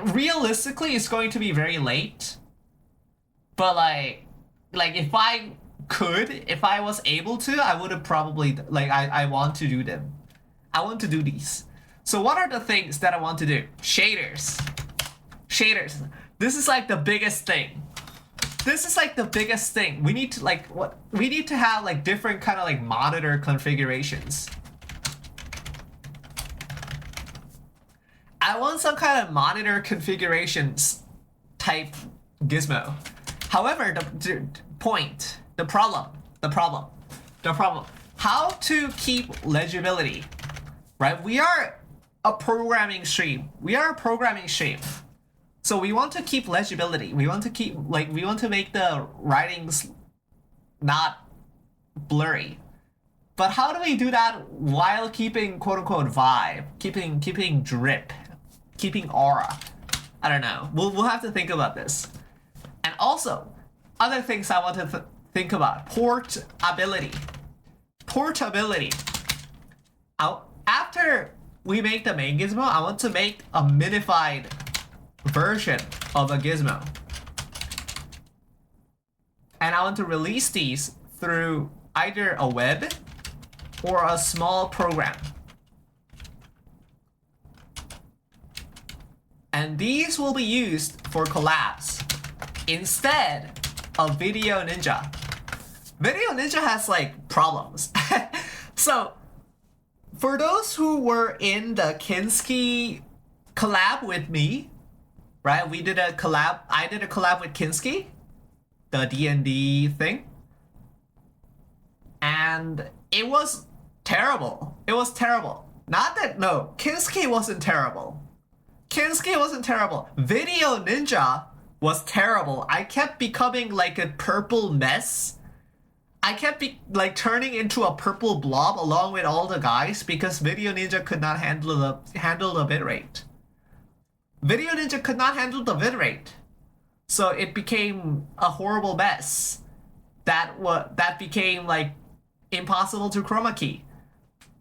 realistically, it's going to be very late. But like if I was able to, I would have probably, like, I want to do them. I want to do these. So what are the things that I want to do? Shaders. This is like the biggest thing. We need to we need to have like different kind of like monitor configurations. I want some kind of monitor configurations type gizmo. However, the problem, how to keep legibility, right? We are a programming stream. So we want to keep legibility. We want to make the writings not blurry. But how do we do that while keeping quote unquote vibe, keeping drip, keeping aura? I don't know. We'll have to think about this. And also, other things I want to think about: portability. Portability. After we make the main gizmo, I want to make a minified version of a gizmo. And I want to release these through either a web or a small program. And these will be used for collabs instead of Video Ninja. Video Ninja has like problems. So for those who were in the Kinski collab with me, right? We did a collab. I did a collab with Kinski, the D&D thing. And it was terrible. It was terrible. Not that, no, Kinski wasn't terrible. Kinski wasn't terrible. Video Ninja was terrible. I kept becoming like a purple mess. I kept like turning into a purple blob along with all the guys because Video Ninja could not handle the bitrate. Video Ninja could not handle the bitrate. So it became a horrible mess. That became like impossible to chroma key.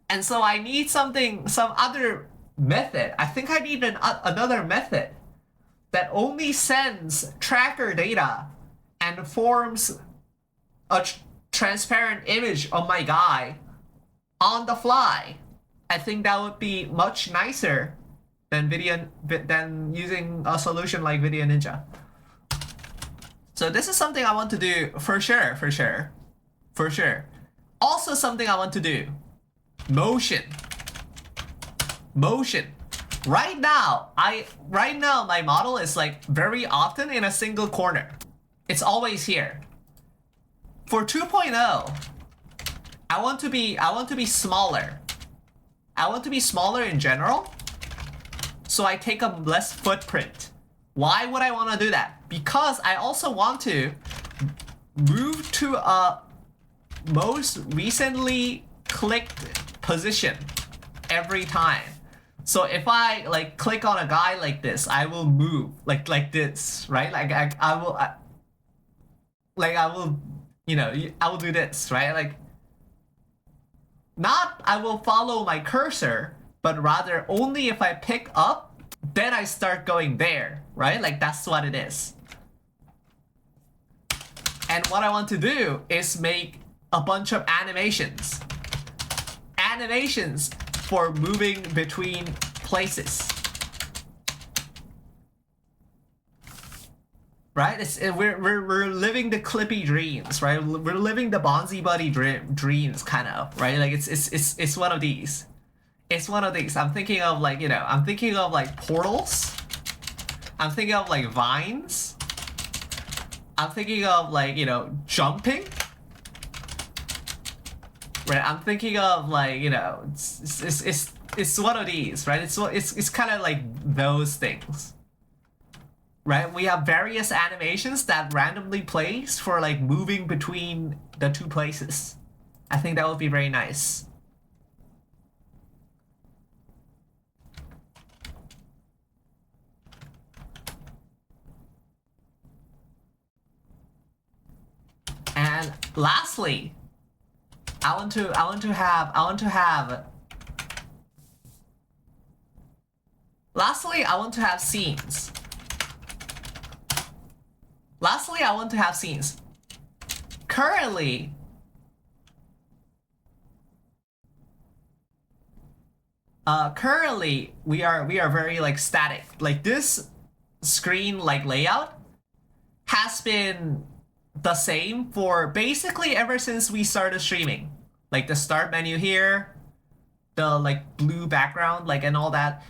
And so I need some other method. I think I need another method that only sends tracker data and forms a transparent image of my guy on the fly. I think that would be much nicer than using a solution like Video Ninja. So this is something I want to do for sure. Also something I want to do. Motion. Right now my model is like very often in a single corner. It's always here. For 2.0, I want to be smaller. I want to be smaller in general, so I take a less footprint. Why would I want to do that? Because I also want to move to a most recently clicked position every time. So if I like click on a guy like this, I will move like this, right? Like I will, you know, I will do this, right? Like, not I will follow my cursor, but rather only if I pick up, then I start going there, right? Like that's what it is. And what I want to do is make a bunch of animations. Animations for moving between places. Right? We're living the clippy dreams, right? We're living the Bonzi Buddy dreams, kind of, right? Like it's one of these. It's one of these. I'm thinking of like, you know, I'm thinking of like portals. I'm thinking of like vines. I'm thinking of like, you know, jumping. Right? I'm thinking of like, you know, it's one of these, right? It's kind of like those things. Right? We have various animations that randomly plays for like moving between the two places. I think that would be very nice. And lastly, I want to have scenes. Currently, we are very like static. Like this screen like layout has been the same for basically ever since we started streaming. Like the start menu here, the like blue background, like and all that.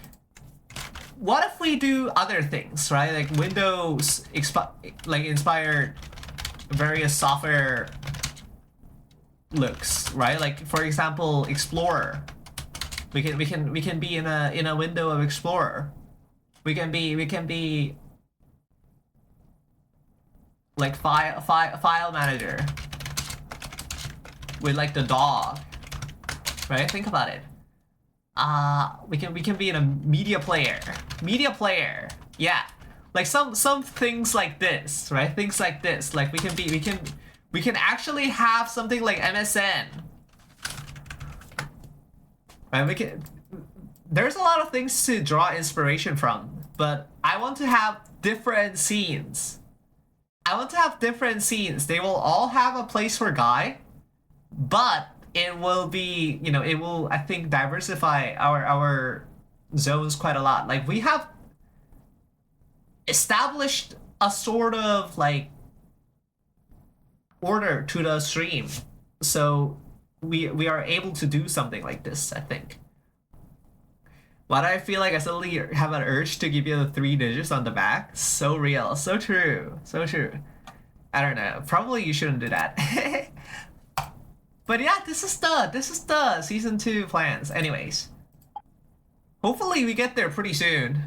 What if we do other things, right? Like Windows inspired various software looks, right? Like for example, Explorer. We can be in a window of Explorer. We can be like file manager. with like the dog, right? Think about it. We can be in a media player. Yeah, like some things like this, right? Things like this, like we can actually have something like MSN, right? There's a lot of things to draw inspiration from, but I want to have different scenes. They will all have a place for Guy, but it will be, it will, I think, diversify our zones quite a lot. Like, we have established a sort of like order to the stream, so we are able to do something like this, I think. Why do I feel like I suddenly have an urge to give you the 3 digits on the back? So real, so true, so true. I don't know, probably you shouldn't do that. But yeah, this is the season 2 plans. Anyways, hopefully we get there pretty soon.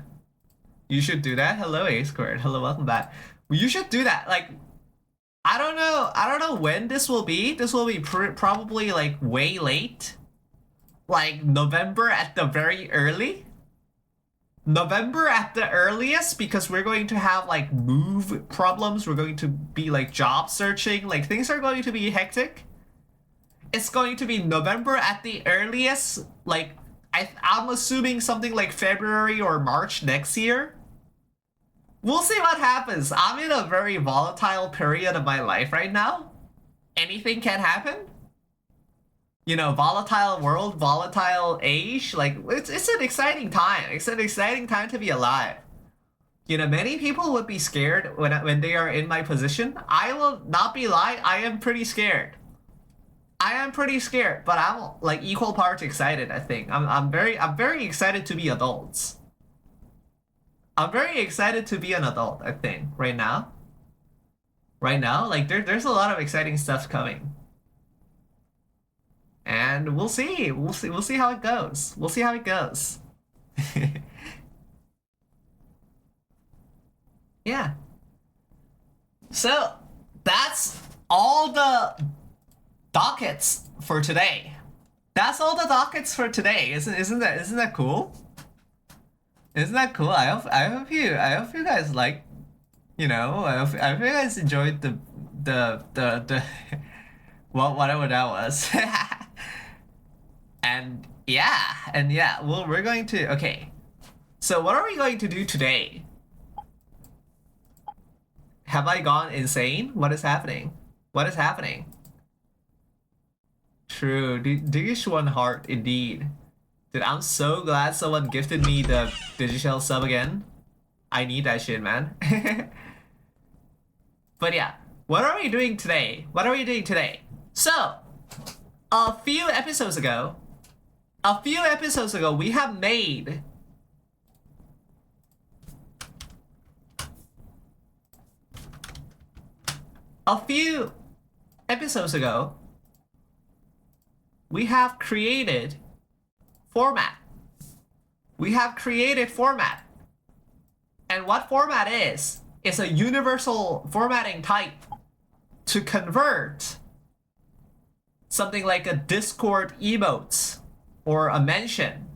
You should do that. Hello, A Squared. Hello, welcome back. You should do that. Like, I don't know when this will be. This will be probably like way late. Like November at the very early. November at the earliest, because we're going to have like move problems. We're going to be like job searching. Like, things are going to be hectic. It's going to be November at the earliest. Like, I'm assuming something like February or March next year. We'll see what happens. I'm in a very volatile period of my life right now. Anything can happen. Volatile world, volatile age. Like, it's an exciting time. It's an exciting time to be alive. Many people would be scared when they are in my position. I will not be lying. I am pretty scared. But I'm like equal parts excited, I think. I'm very excited to be adults. I'm very excited to be an adult, I think, right now. Like there's a lot of exciting stuff coming. And we'll see how it goes. Yeah. So that's all the dockets for today. Isn't that cool? Isn't that cool? I hope you guys like, I hope you guys enjoyed the well, whatever that was. and yeah, well, we're going to, okay. So what are we going to do today? Have I gone insane? What is happening? True, Digish one heart indeed. Dude, I'm so glad someone gifted me the digital sub again. I need that shit, man. But yeah, what are we doing today? So, a few episodes ago, we have made we have created format. And what format is a universal formatting type to convert something like a Discord emotes or a mention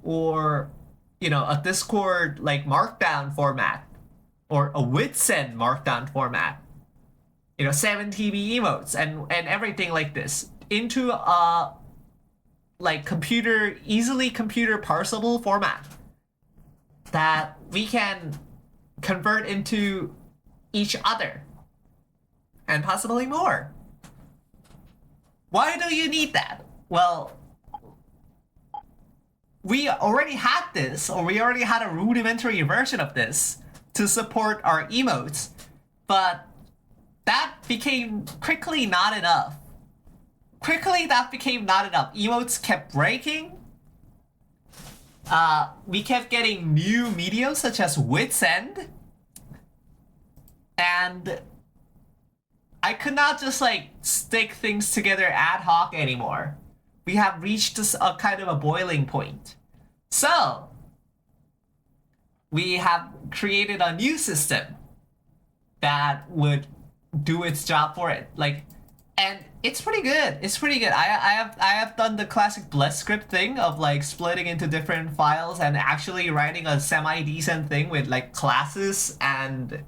or a Discord like markdown format or a Witsend markdown format, 7TB emotes and everything like this into a like easily computer parsable format that we can convert into each other and possibly more. Why do you need that? Well, we already had this, or we already had a rudimentary version of this to support our emotes, but that became quickly not enough. Emotes kept breaking. We kept getting new mediums such as Witsend, and I could not just like stick things together ad hoc anymore. We have reached a kind of a boiling point. So we have created a new system that would do its job for it. Like And it's pretty good. It's pretty good. I have done the classic bless script thing of like splitting into different files and actually writing a semi-decent thing with like classes and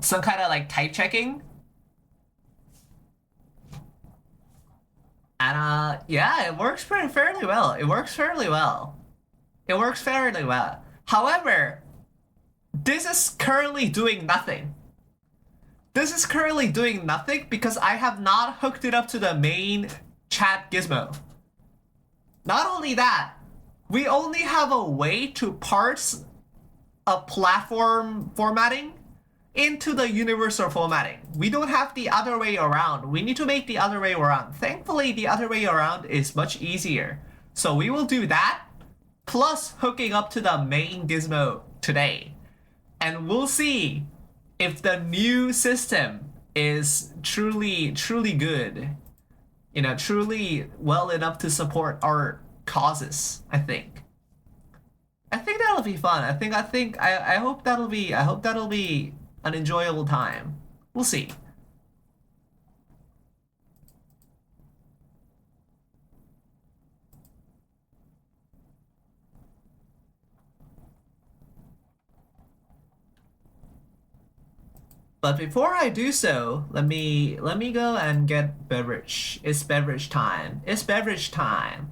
some kind of like type checking. And yeah, it works pretty fairly well. It works fairly well. It works fairly well. However, this is currently doing nothing. This is currently doing nothing because I have not hooked it up to the main chat gizmo. Not only that, we only have a way to parse a platform formatting into the universal formatting. We don't have the other way around. We need to make the other way around. Thankfully, the other way around is much easier. So we will do that, plus hooking up to the main gizmo today. And we'll see if the new system is truly, truly good. You know, truly well enough to support our causes, I think. I think that'll be fun. I hope that'll be an enjoyable time. We'll see. But before I do so, let me go and get beverage. It's beverage time. It's beverage time.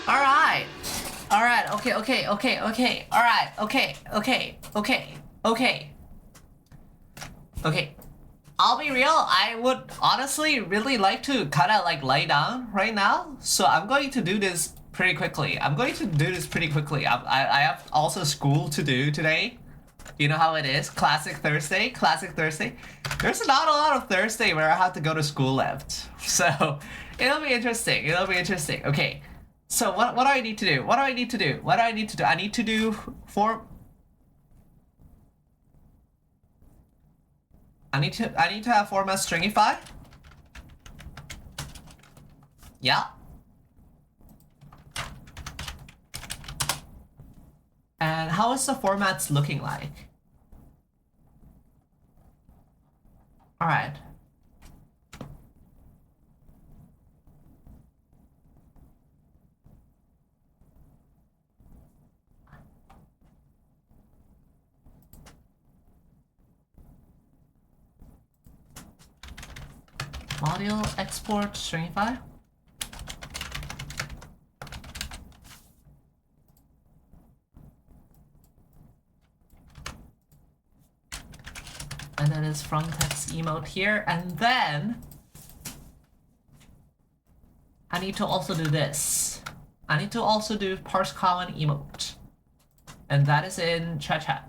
Alright. Alright, okay. Alright, okay. Okay. I'll be real, I would honestly really like to kind of like lie down right now. So I'm going to do this pretty quickly. I have also school to do today. You know how it is? Classic Thursday. There's not a lot of Thursday where I have to go to school left. So it'll be interesting. Okay. So what do I need to do? I need to do form. I need to have format stringify. Yeah. And how is the formats looking like? All right. Module export stringify. And then it's from text emote here, and then I need to also do this. I need to also do parse common emote, and that is in chat.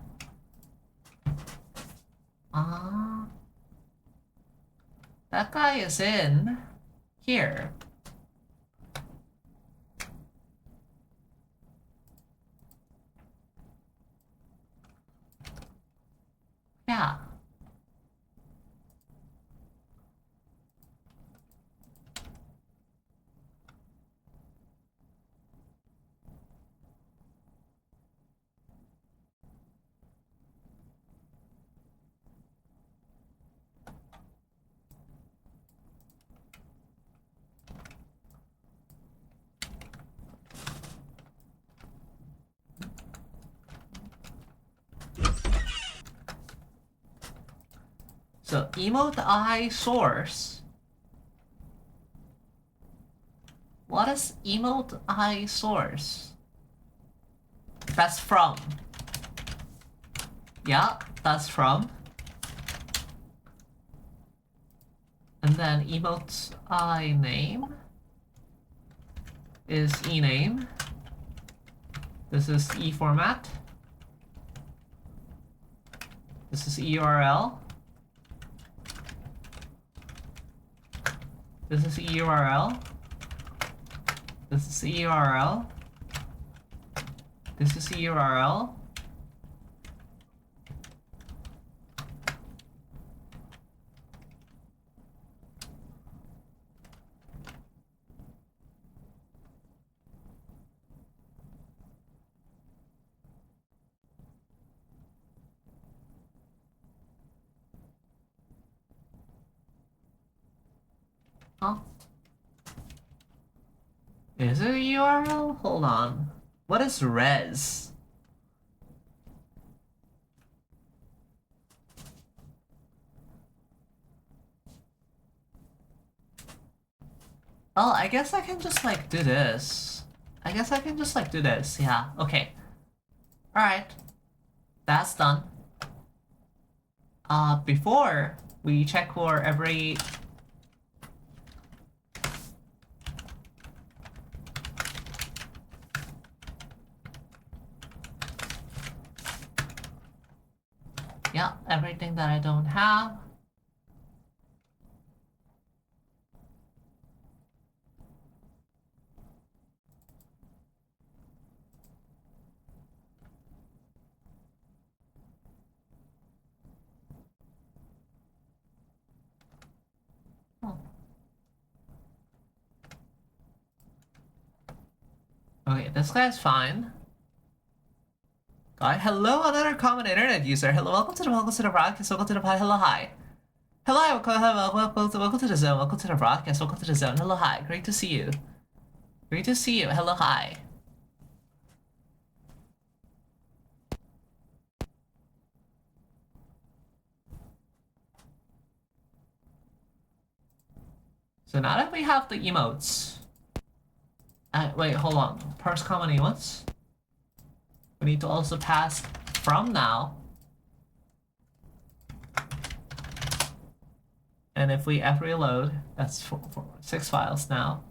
That guy is in here. Yeah. So emote I source. What is emote I source? That's from. Yeah, that's from. And then emote I name is ename. This is e format. This is URL. This is URL. This is URL. This is URL. Huh? Is it a URL? Hold on. What is res? Oh, I guess I can just like do this. Yeah, okay. Alright. That's done. Before we check for every everything that I don't have. Oh. Okay, this guy's fine. Hello, another common internet user. Hello, welcome to the broadcast. Welcome to the pod. Hello, hi. Hello, welcome to the zone. Welcome to the broadcast. Welcome to the zone. Hello, hi. Great to see you. Hello, hi. So now that we have the emotes, Wait, hold on. Parse common once. We need to also pass from now. And if we F reload, that's 6 files now.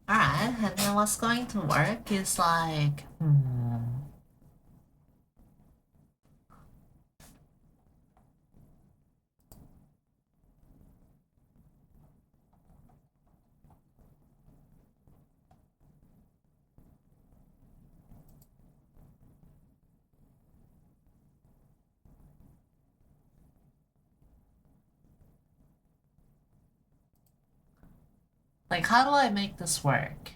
Alright, and then what's going to work is like, how do I make this work?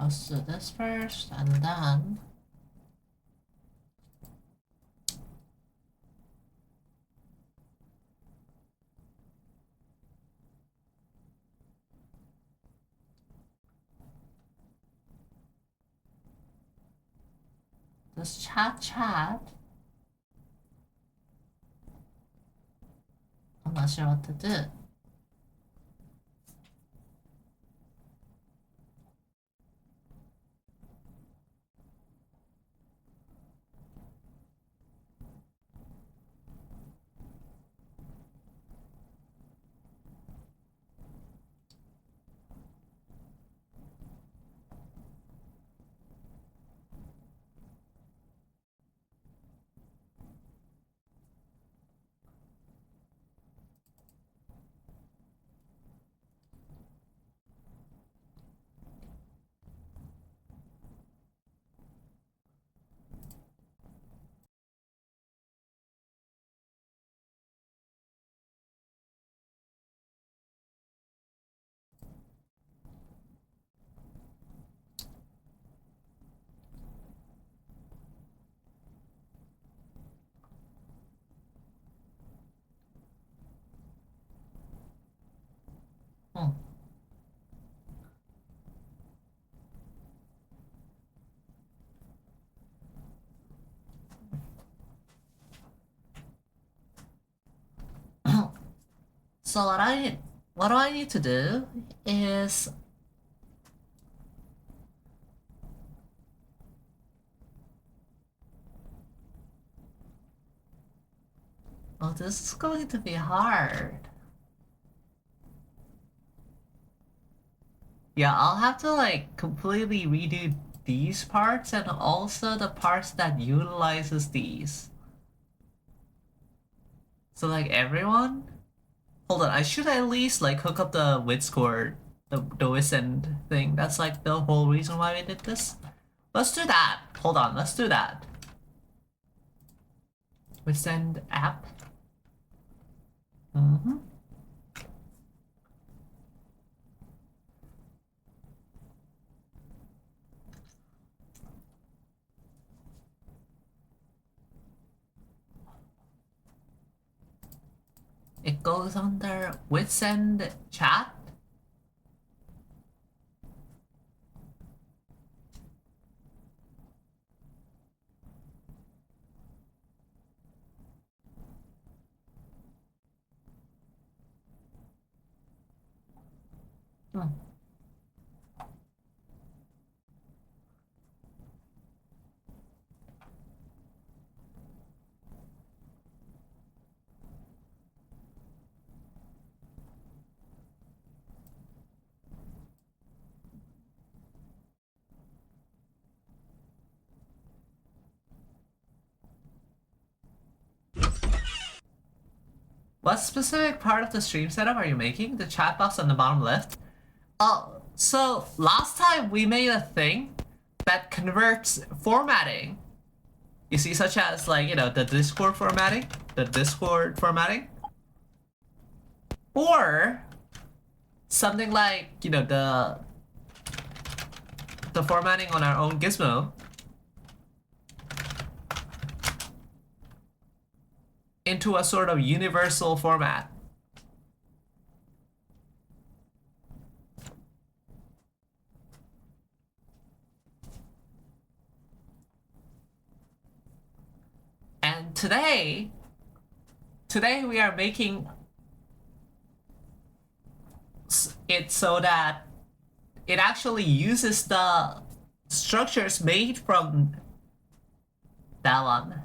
Let's do this first, and then this chat. I'm not sure what to do. So what do I need to do is this is going to be hard. Yeah, I'll have to like completely redo these parts and also the parts that utilizes these. So like everyone? Hold on, I should at least like hook up the width score, the Wisend thing. That's like the whole reason why we did this. Let's do that. Hold on, let's do that. Wisend app. It goes under Wisend chat. What specific part of the stream setup are you making? The chat box on the bottom left? Oh, so last time we made a thing that converts formatting. You see, such as like, you know, the Discord formatting, or something like, you know, the formatting on our own Gizmo into a sort of universal format. And today we are making it so that it actually uses the structures made from that one.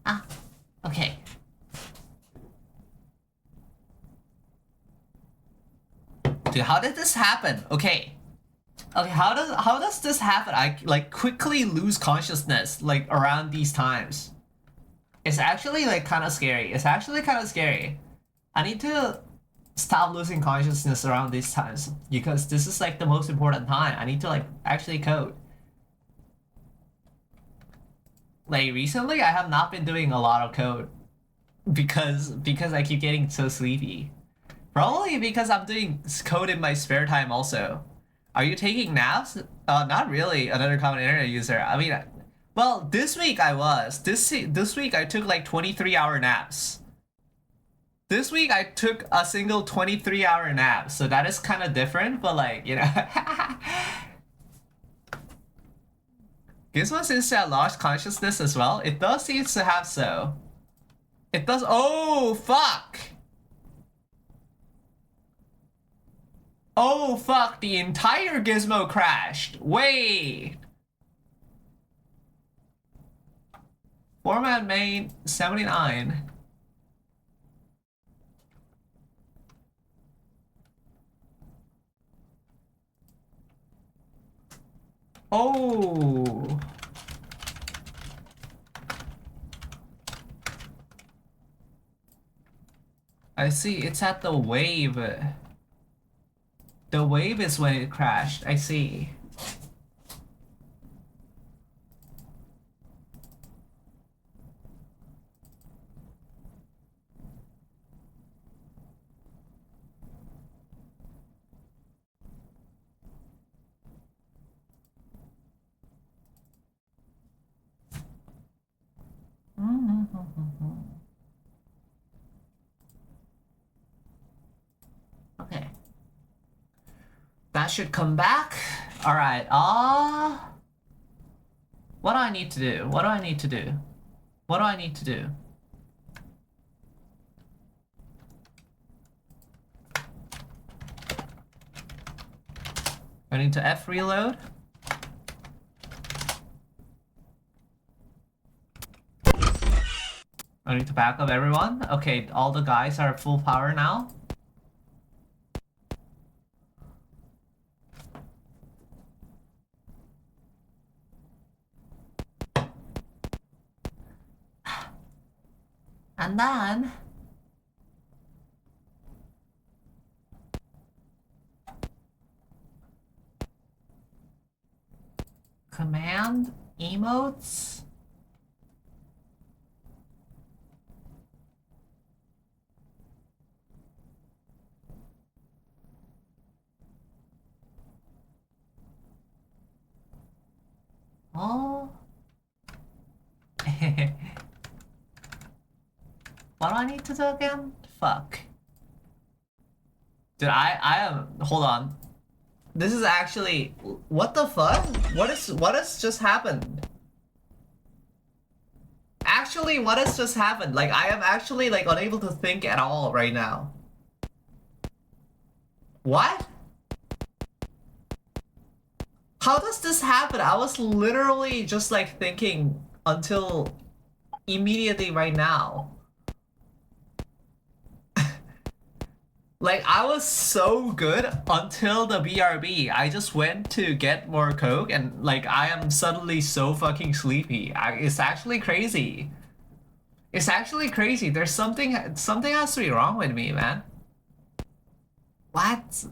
Ah, okay. Dude, how did this happen? Okay. Okay, how does this happen? I like quickly lose consciousness like around these times. It's actually like kind of scary. It's actually kind of scary. I need to stop losing consciousness around these times because this is like the most important time. I need to like actually code. Like recently, I have not been doing a lot of code because I keep getting so sleepy. Probably because I'm doing code in my spare time also. Are you taking naps? Not really. Another common internet user. I mean, well, this week I was. This week I took like 23-hour naps. This week I took a single 23-hour nap, so that is kind of different, but like, you know. Gizmo seems to have lost consciousness as well. It does seem to have so. It does. Oh, fuck! Oh, fuck, the entire Gizmo crashed. Wait! Format main 79. Oh! I see, it's at the wave. The wave is when it crashed, I see. Okay. That should come back. All right. What do I need to do? What do I need to do? What do I need to do? I need to F reload. I need to back up everyone. Okay, all the guys are full power now. And then command emotes. Oh. What do I need to do again? Fuck. Dude, I am. Hold on. This is actually. What the fuck? What has just happened? Actually, what has just happened? Like, I am actually like unable to think at all right now. What? How does this happen? I was literally just like thinking until immediately right now. Like, I was so good until the BRB. I just went to get more Coke and like I am suddenly so fucking sleepy. It's actually crazy. It's actually crazy. There's something has to be wrong with me, man. What?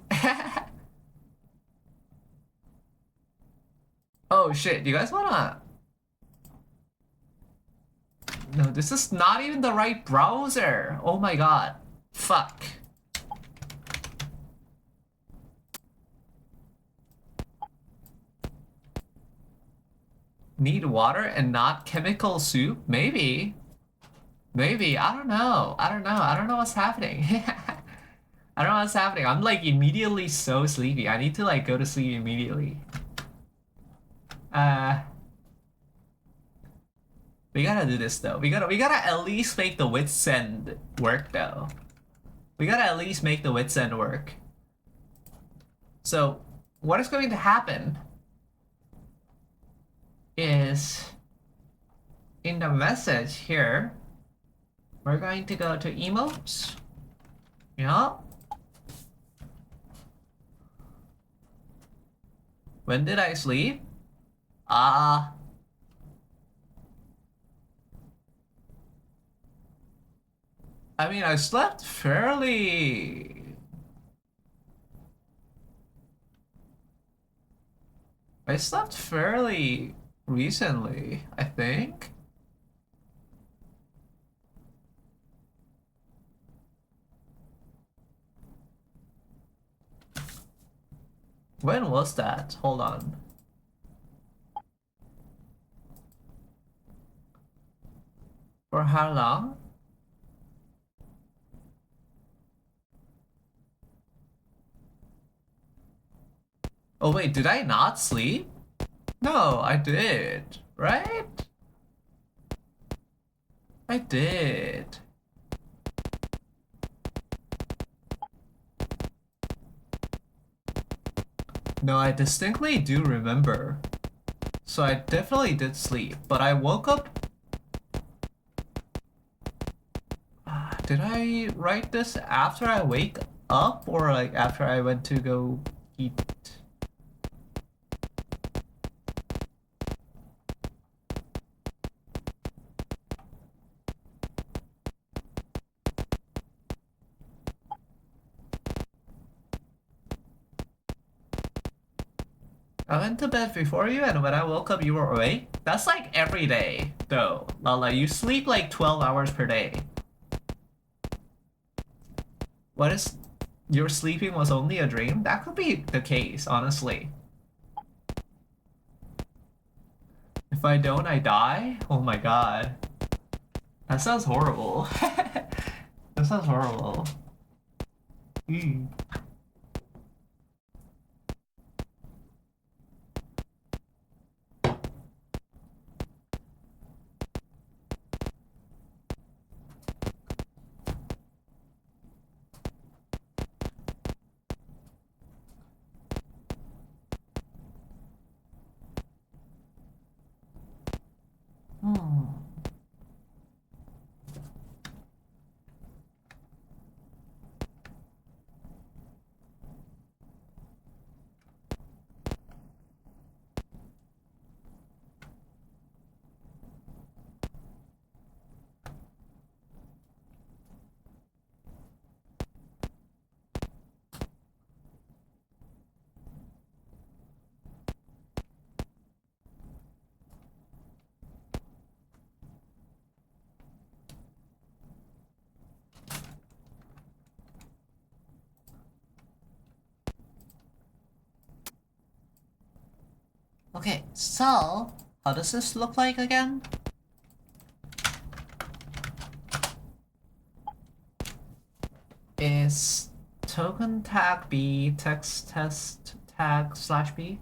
Oh shit, you guys wanna... No, this is not even the right browser. Oh my god. Fuck. Need water and not chemical soup? Maybe. Maybe. I don't know. I don't know. I don't know what's happening. I don't know what's happening. I'm like immediately so sleepy. I need to like go to sleep immediately. Uh, we gotta do this though. We gotta at least make the wits end work though. We gotta at least make the wits end work. So what is going to happen is in the message here, we're going to go to emotes. Yeah. When did I sleep? I mean, I slept fairly... I slept fairly recently, I think. When was that? Hold on. For how long? Oh wait, did I not sleep? No, I did, right? I did. No, I distinctly do remember. So I definitely did sleep, but I woke up. Did I write this after I wake up or like after I went to go eat? I went to bed before you, and when I woke up, you were awake. That's like every day, though. Lala, you sleep like 12 hours per day. What is... Your sleeping was only a dream? That could be the case, honestly. If I don't, I die? Oh my god. That sounds horrible. That sounds horrible. Hmm. Hmm. Okay, so how does this look like again? Is token tag B text test tag slash B?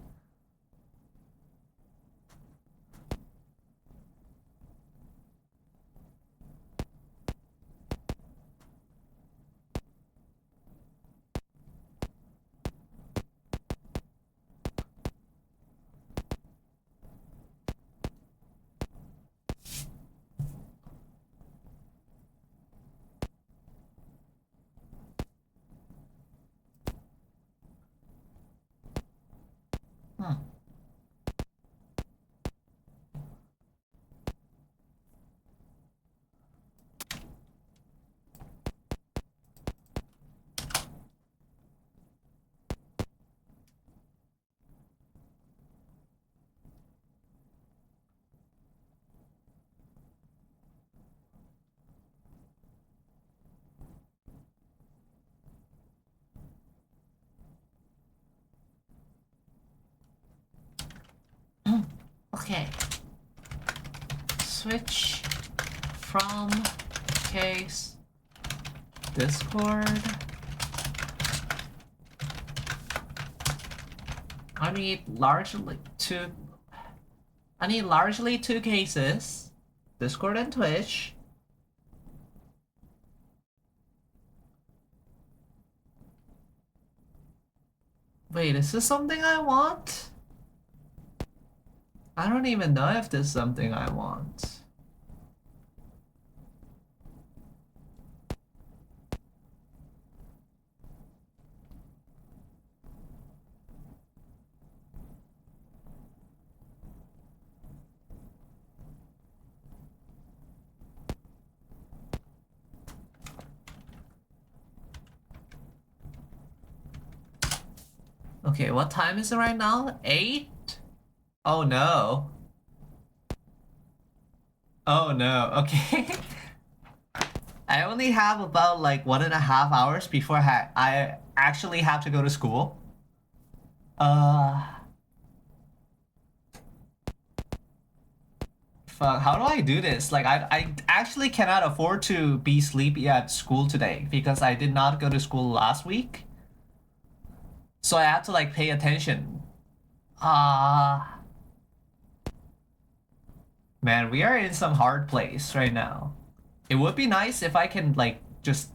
Okay. Switch from case Discord. I need largely two cases, Discord and Twitch. Wait, is this something I want? I don't even know if this is something I want. Okay, what time is it right now? 8? Oh no. Oh no, okay. I only have about like 1.5 hours before I actually have to go to school. Fuck, how do I do this? Like, I actually cannot afford to be sleepy at school today because I did not go to school last week. So I have to like pay attention. Man, we are in some hard place right now. It would be nice if I can like just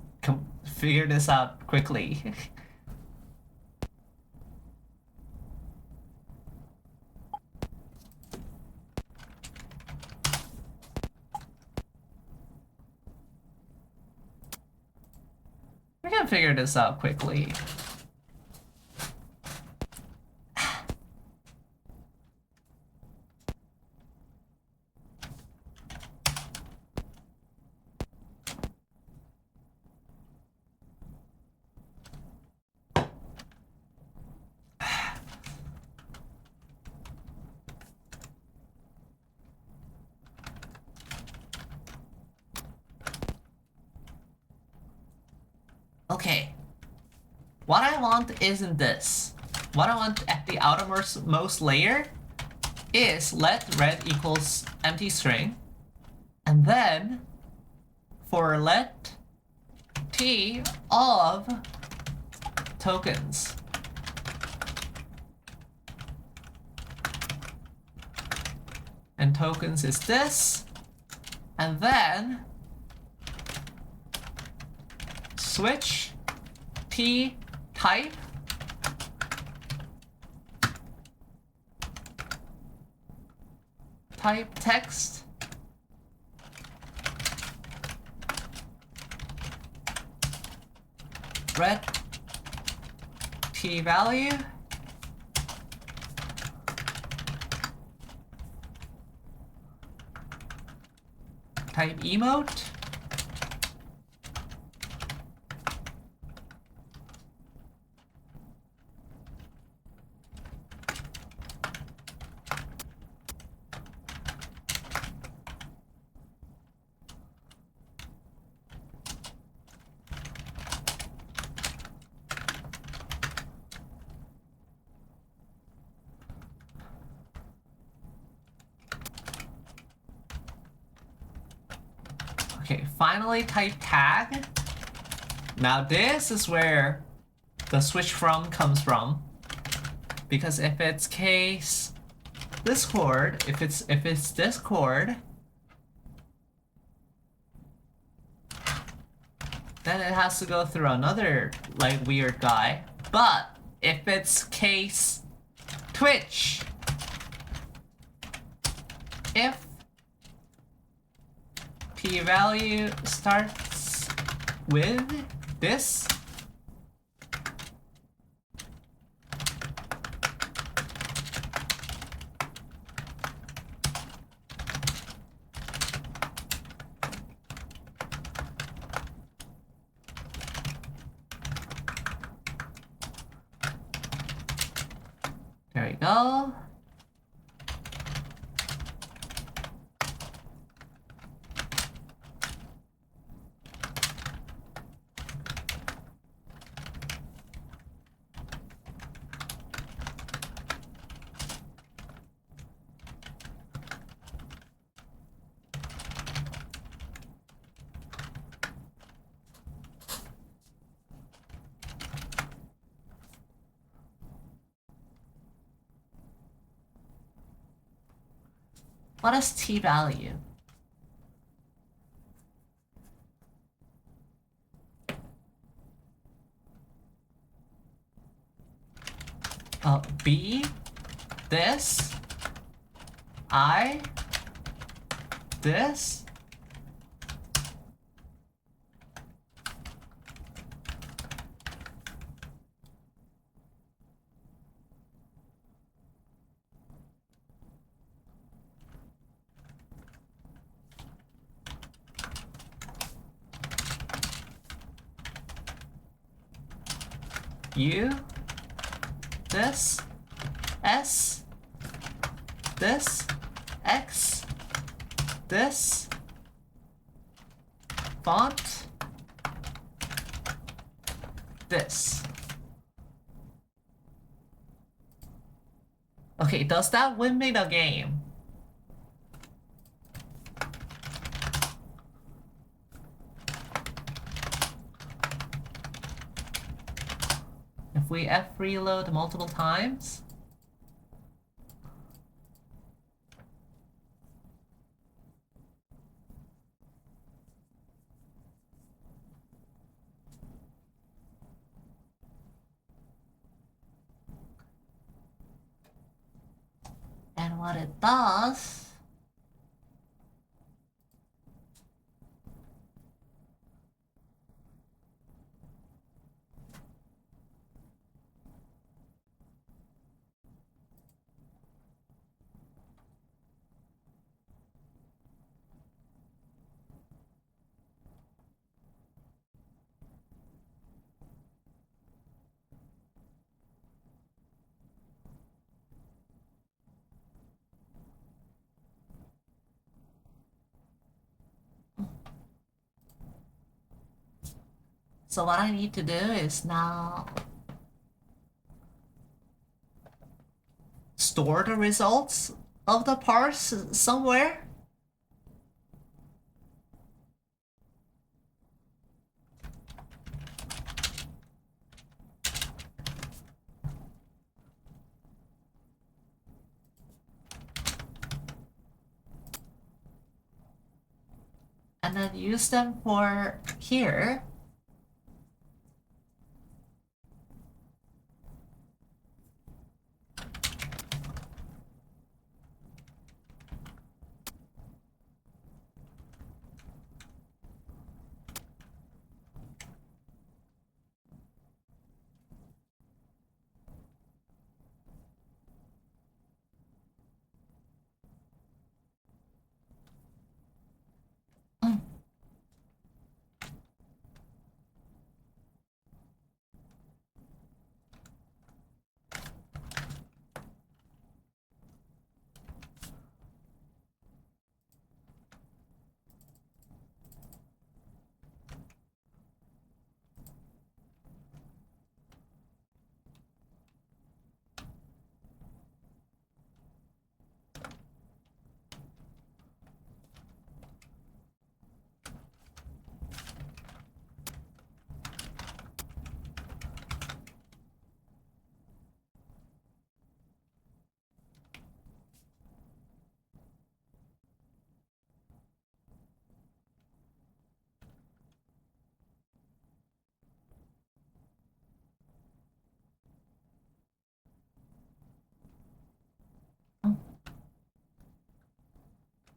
figure this out quickly. We can figure this out quickly. Okay. What I want isn't this. What I want at the outermost layer is let red equals empty string. And then for let t of tokens. And tokens is this. And then switch t type text red t value type emote. Okay, finally type tag. Now this is where the switch from comes from. Because if it's case Discord, if it's Discord, then it has to go through another like weird guy. But if it's case Twitch, if p-value starts with this, there we go. What is t value? B, this, I, this. U, this, S, this, X, this, font, this. Okay, does that win me the game? If we F reload multiple times? And what it does... So what I need to do is now store the results of the parse somewhere. And then use them for here.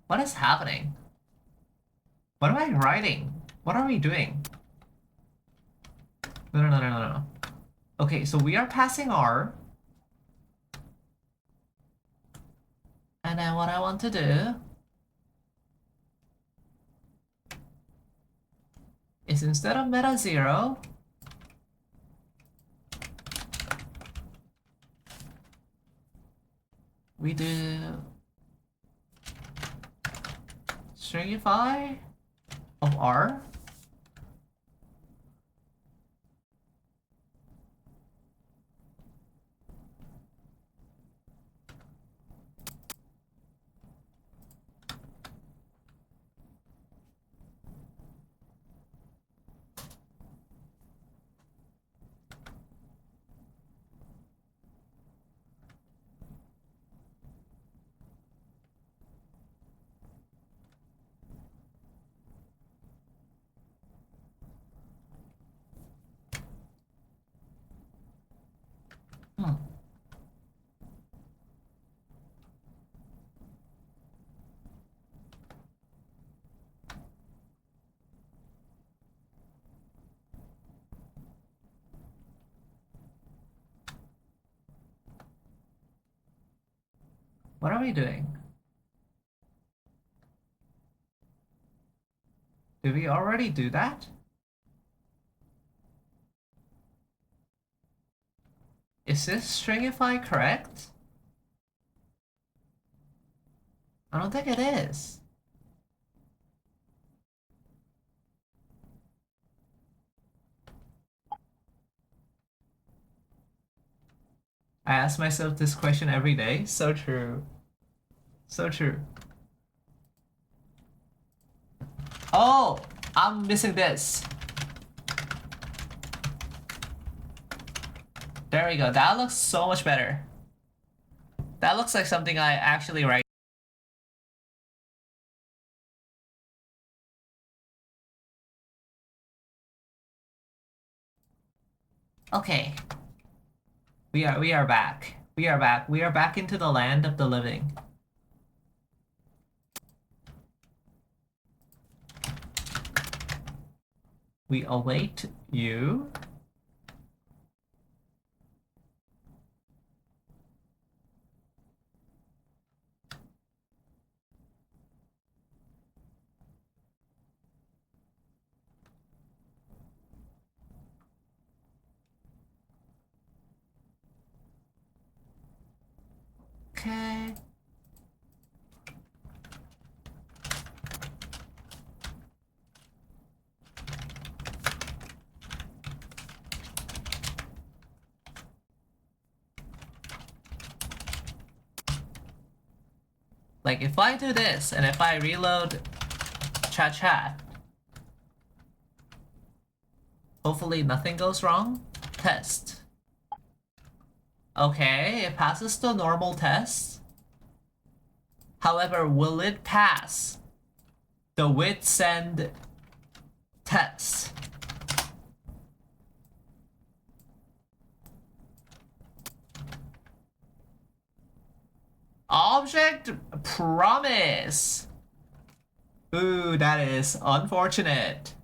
What is happening? What am I writing? What are we doing? No. Okay, so we are passing R. And then what I want to do is instead of meta 0, we do stringify of R. What are we doing? Did we already do that? Is this stringify correct? I don't think it is. I ask myself this question every day. So true. So true. Oh, I'm missing this. There we go. That looks so much better. That looks like something I actually write. Okay. We are back. We are back. We are back into the land of the living. We await you. Okay. Like if I do this and if I reload chat, hopefully nothing goes wrong. Test. Okay, it passes the normal test. However, will it pass the with send test? Object promise. Ooh, that is unfortunate.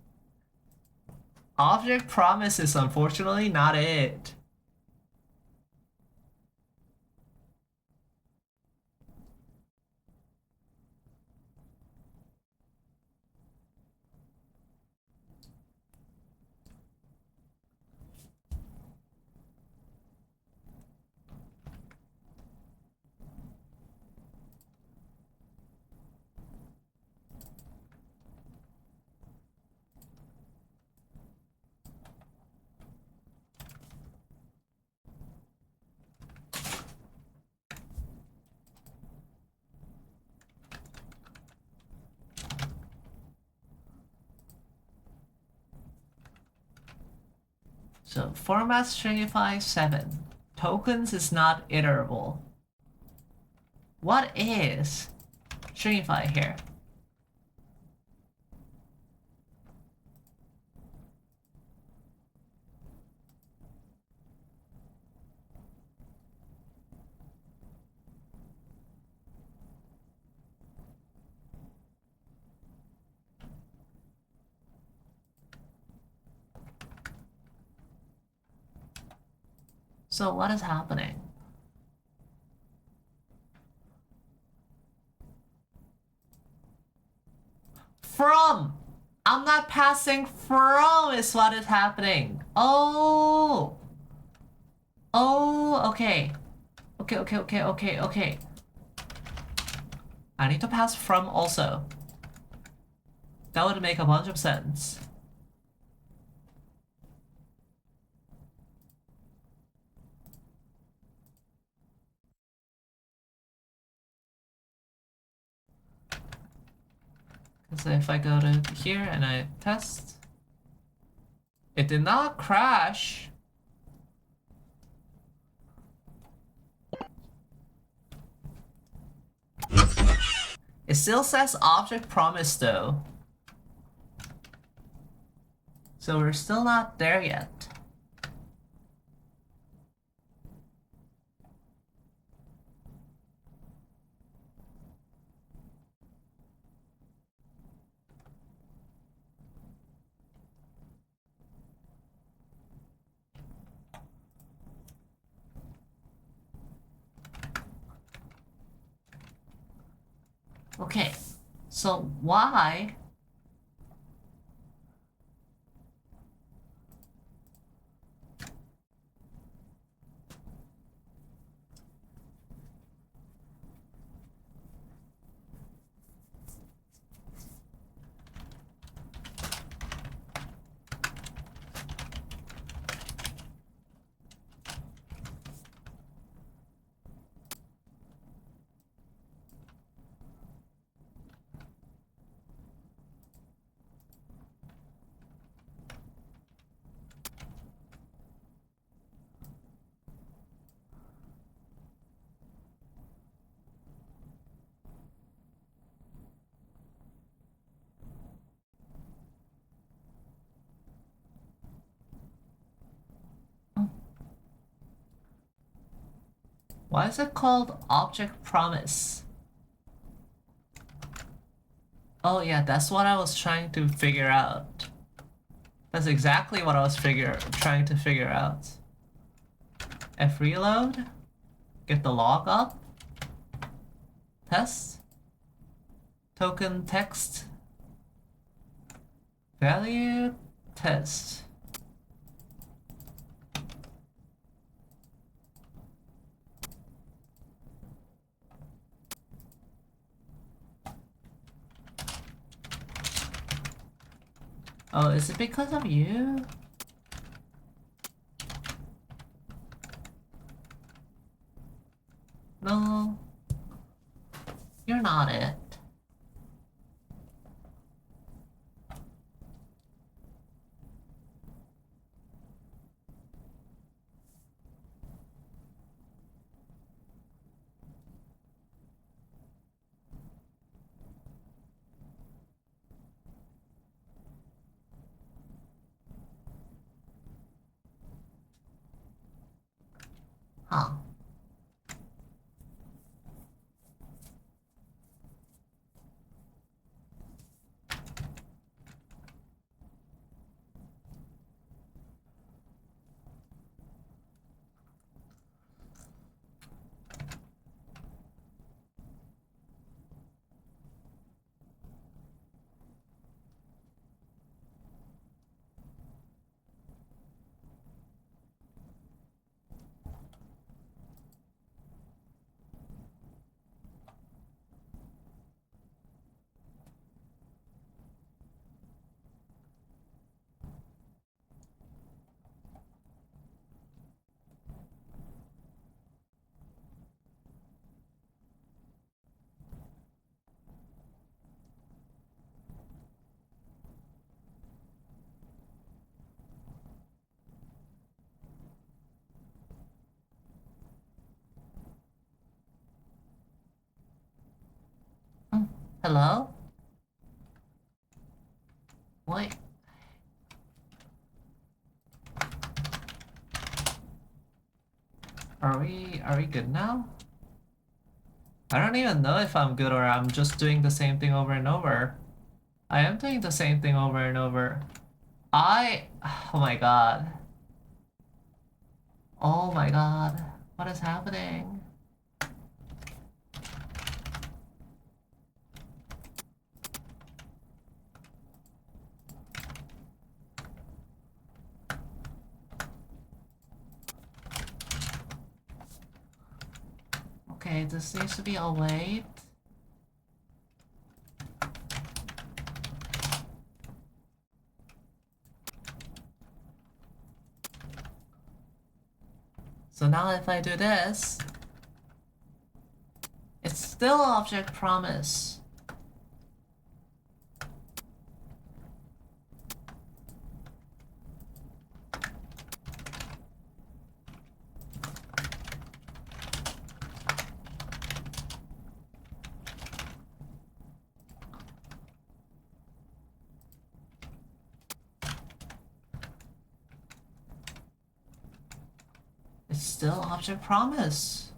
Object promise is unfortunately not it. So format stringify 7. Tokens is not iterable. What is stringify here? So what is happening? From! I'm not passing from is what is happening. Oh! Oh, okay. Okay. I need to pass from also. That would make a bunch of sense. So if I go to here and I test, it did not crash. It still says object promise though. So we're still not there yet. Okay, so why? Why is it called object promise? Oh yeah, that's what I was trying to figure out. That's exactly what I was trying to figure out. F reload, get the log up, test, token text, value, test. Oh, is it because of you? No, you're not it. Huh. Hello? Wait. Are we good now? I don't even know if I'm good or I'm just doing the same thing over and over. I am doing the same thing over and over. Oh my god. Oh my god. What is happening? Okay, this needs to be await. So now if I do this, it's still object promise. It's still object promise.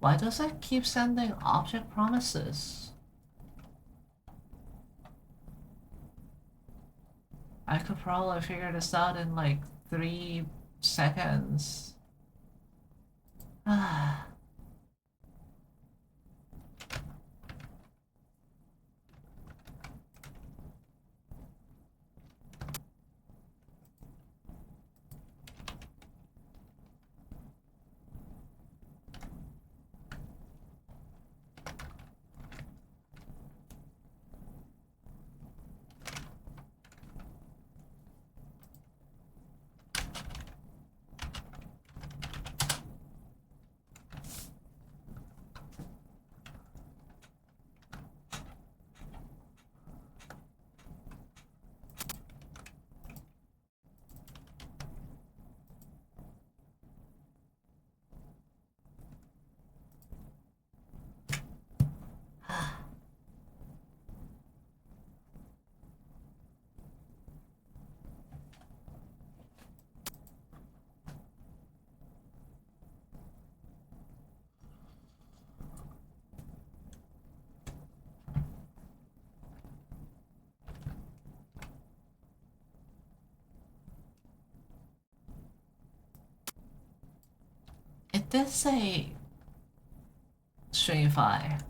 Why does it keep sending object promises? I could probably figure this out in like 3 seconds. Ah. It did say stringify.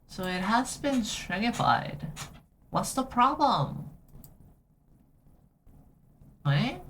So it has been stringified. What's the problem? Right?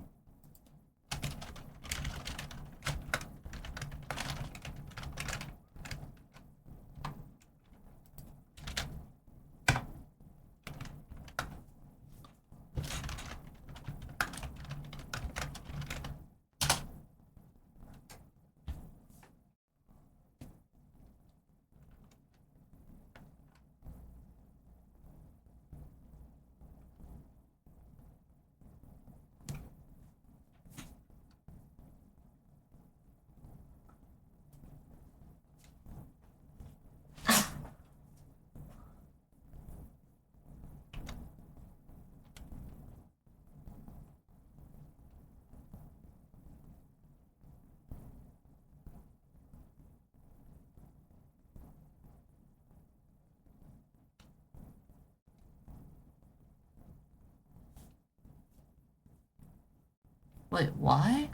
Wait, why?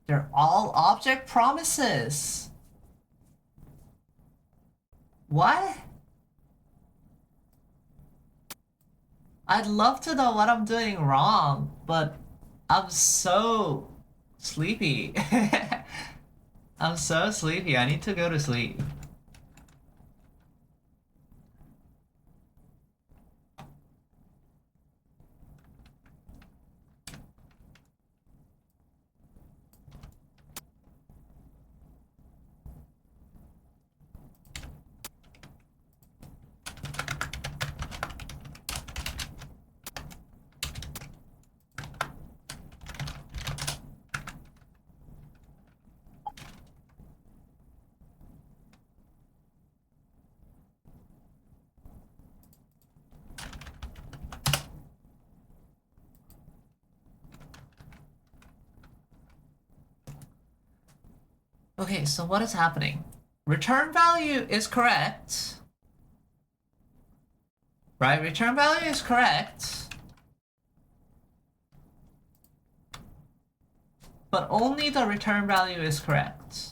They're all object promises. What? I'd love to know what I'm doing wrong, but I'm so sleepy. I'm so sleepy. I need to go to sleep. Okay, so what is happening? Return value is correct. Right? Return value is correct. But only the return value is correct.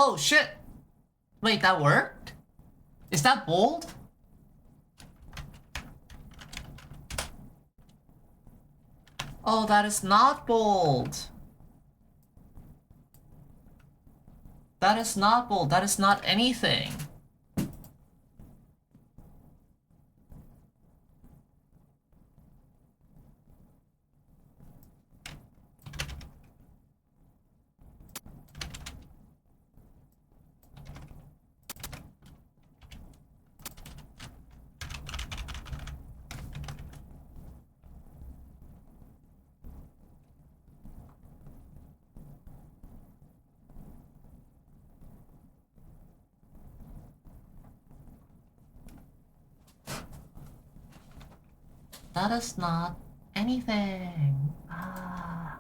Oh shit! Wait, that worked? Is that bold? Oh, that is not bold. That is not bold. That is not anything. That is not anything. Ah.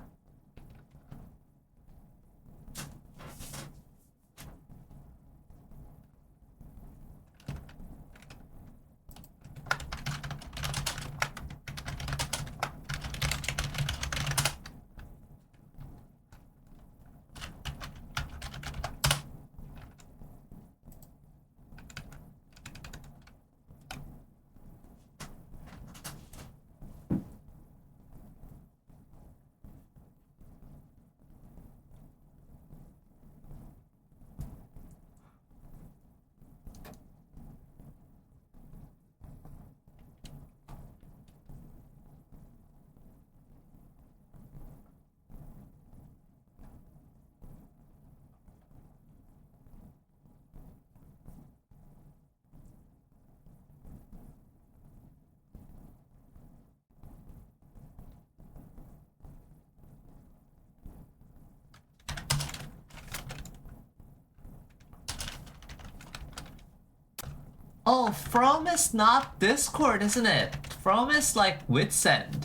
Oh, from is not Discord, isn't it? From is like Witsend.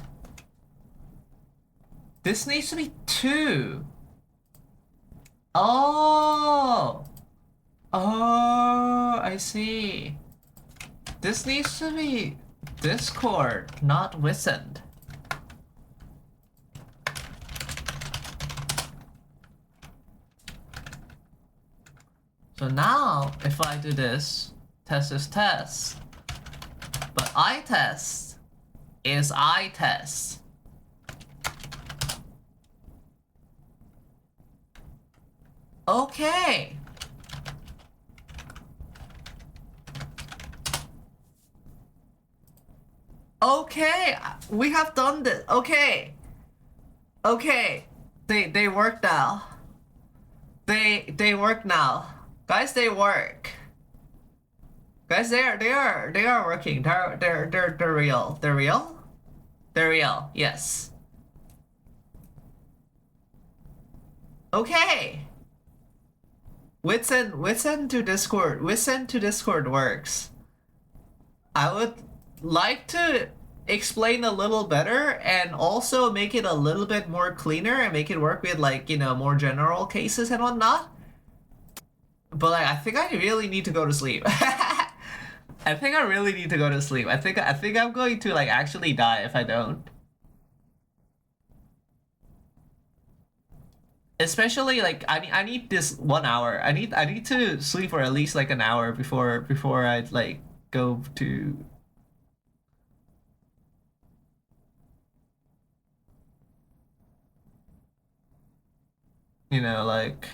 This needs to be 2. Oh! Oh, I see. This needs to be Discord, not Witsend. So now, if I do this, test is test. But I test is I test. Okay. Okay, we have done this. Okay. Okay. They work now. They work now. Guys, they work. Guys, they are working. They're real. They're real? They're real. Yes. Okay. Witsend to Discord. Witsend to Discord works. I would like to explain a little better and also make it a little bit more cleaner and make it work with like, you know, more general cases and whatnot. But like, I think I really need to go to sleep. I think I really need to go to sleep. I think I'm going to like actually die if I don't. Especially like I need this 1 hour. I need to sleep for at least like an hour before I like go to, you know, like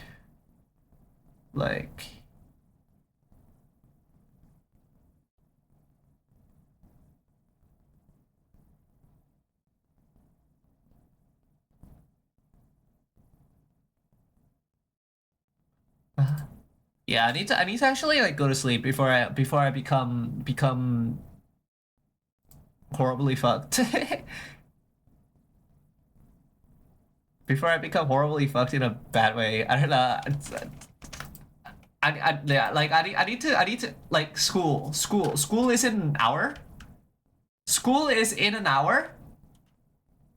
yeah, I need to actually like go to sleep before I become horribly fucked. Before I become horribly fucked in a bad way. I don't know. Yeah, like I need to like school is in an hour. School is in an hour,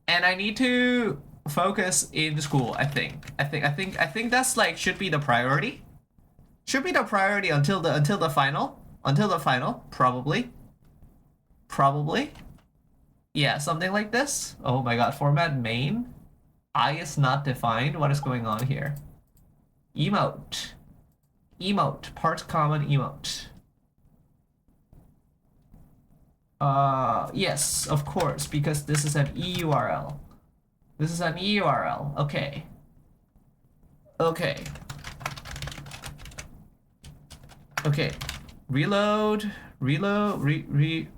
and I need to focus in school. I think that's like should be the priority. Should be the priority until the final probably. Yeah, something like this. Oh my god, format main. I is not defined. What is going on here? Emote. Emote, part common emote. Yes, of course, because this is an EURL. This is an EURL. Okay. Okay. Okay. Reload. Reload. Reload.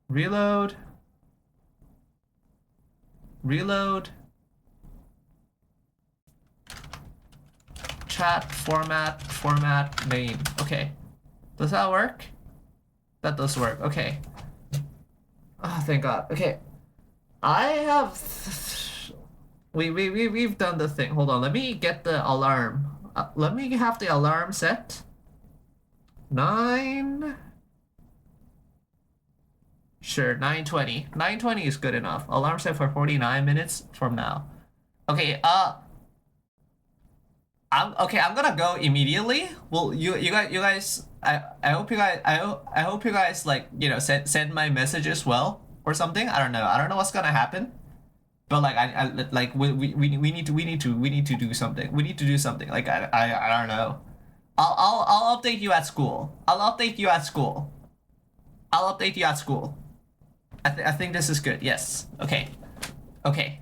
Reload. Reload. Chat format name. Okay. Does that work? That does work. Okay. Oh, thank God. Okay. I have we've done the thing. Hold on. Let me get the alarm. Let me have the alarm set. 9. Sure, 9:20. 9:20 is good enough. Alarm set for 49 minutes from now. Okay, I'm gonna go immediately. Well, you guys I hope you guys I hope you guys like, send my message as well or something. I don't know. I don't know what's gonna happen. But like I like we need to do something. We need to do something. Like I don't know. I'll update you at school. I'll update you at school. I'll update you at school. I think this is good. Yes. Okay. Okay.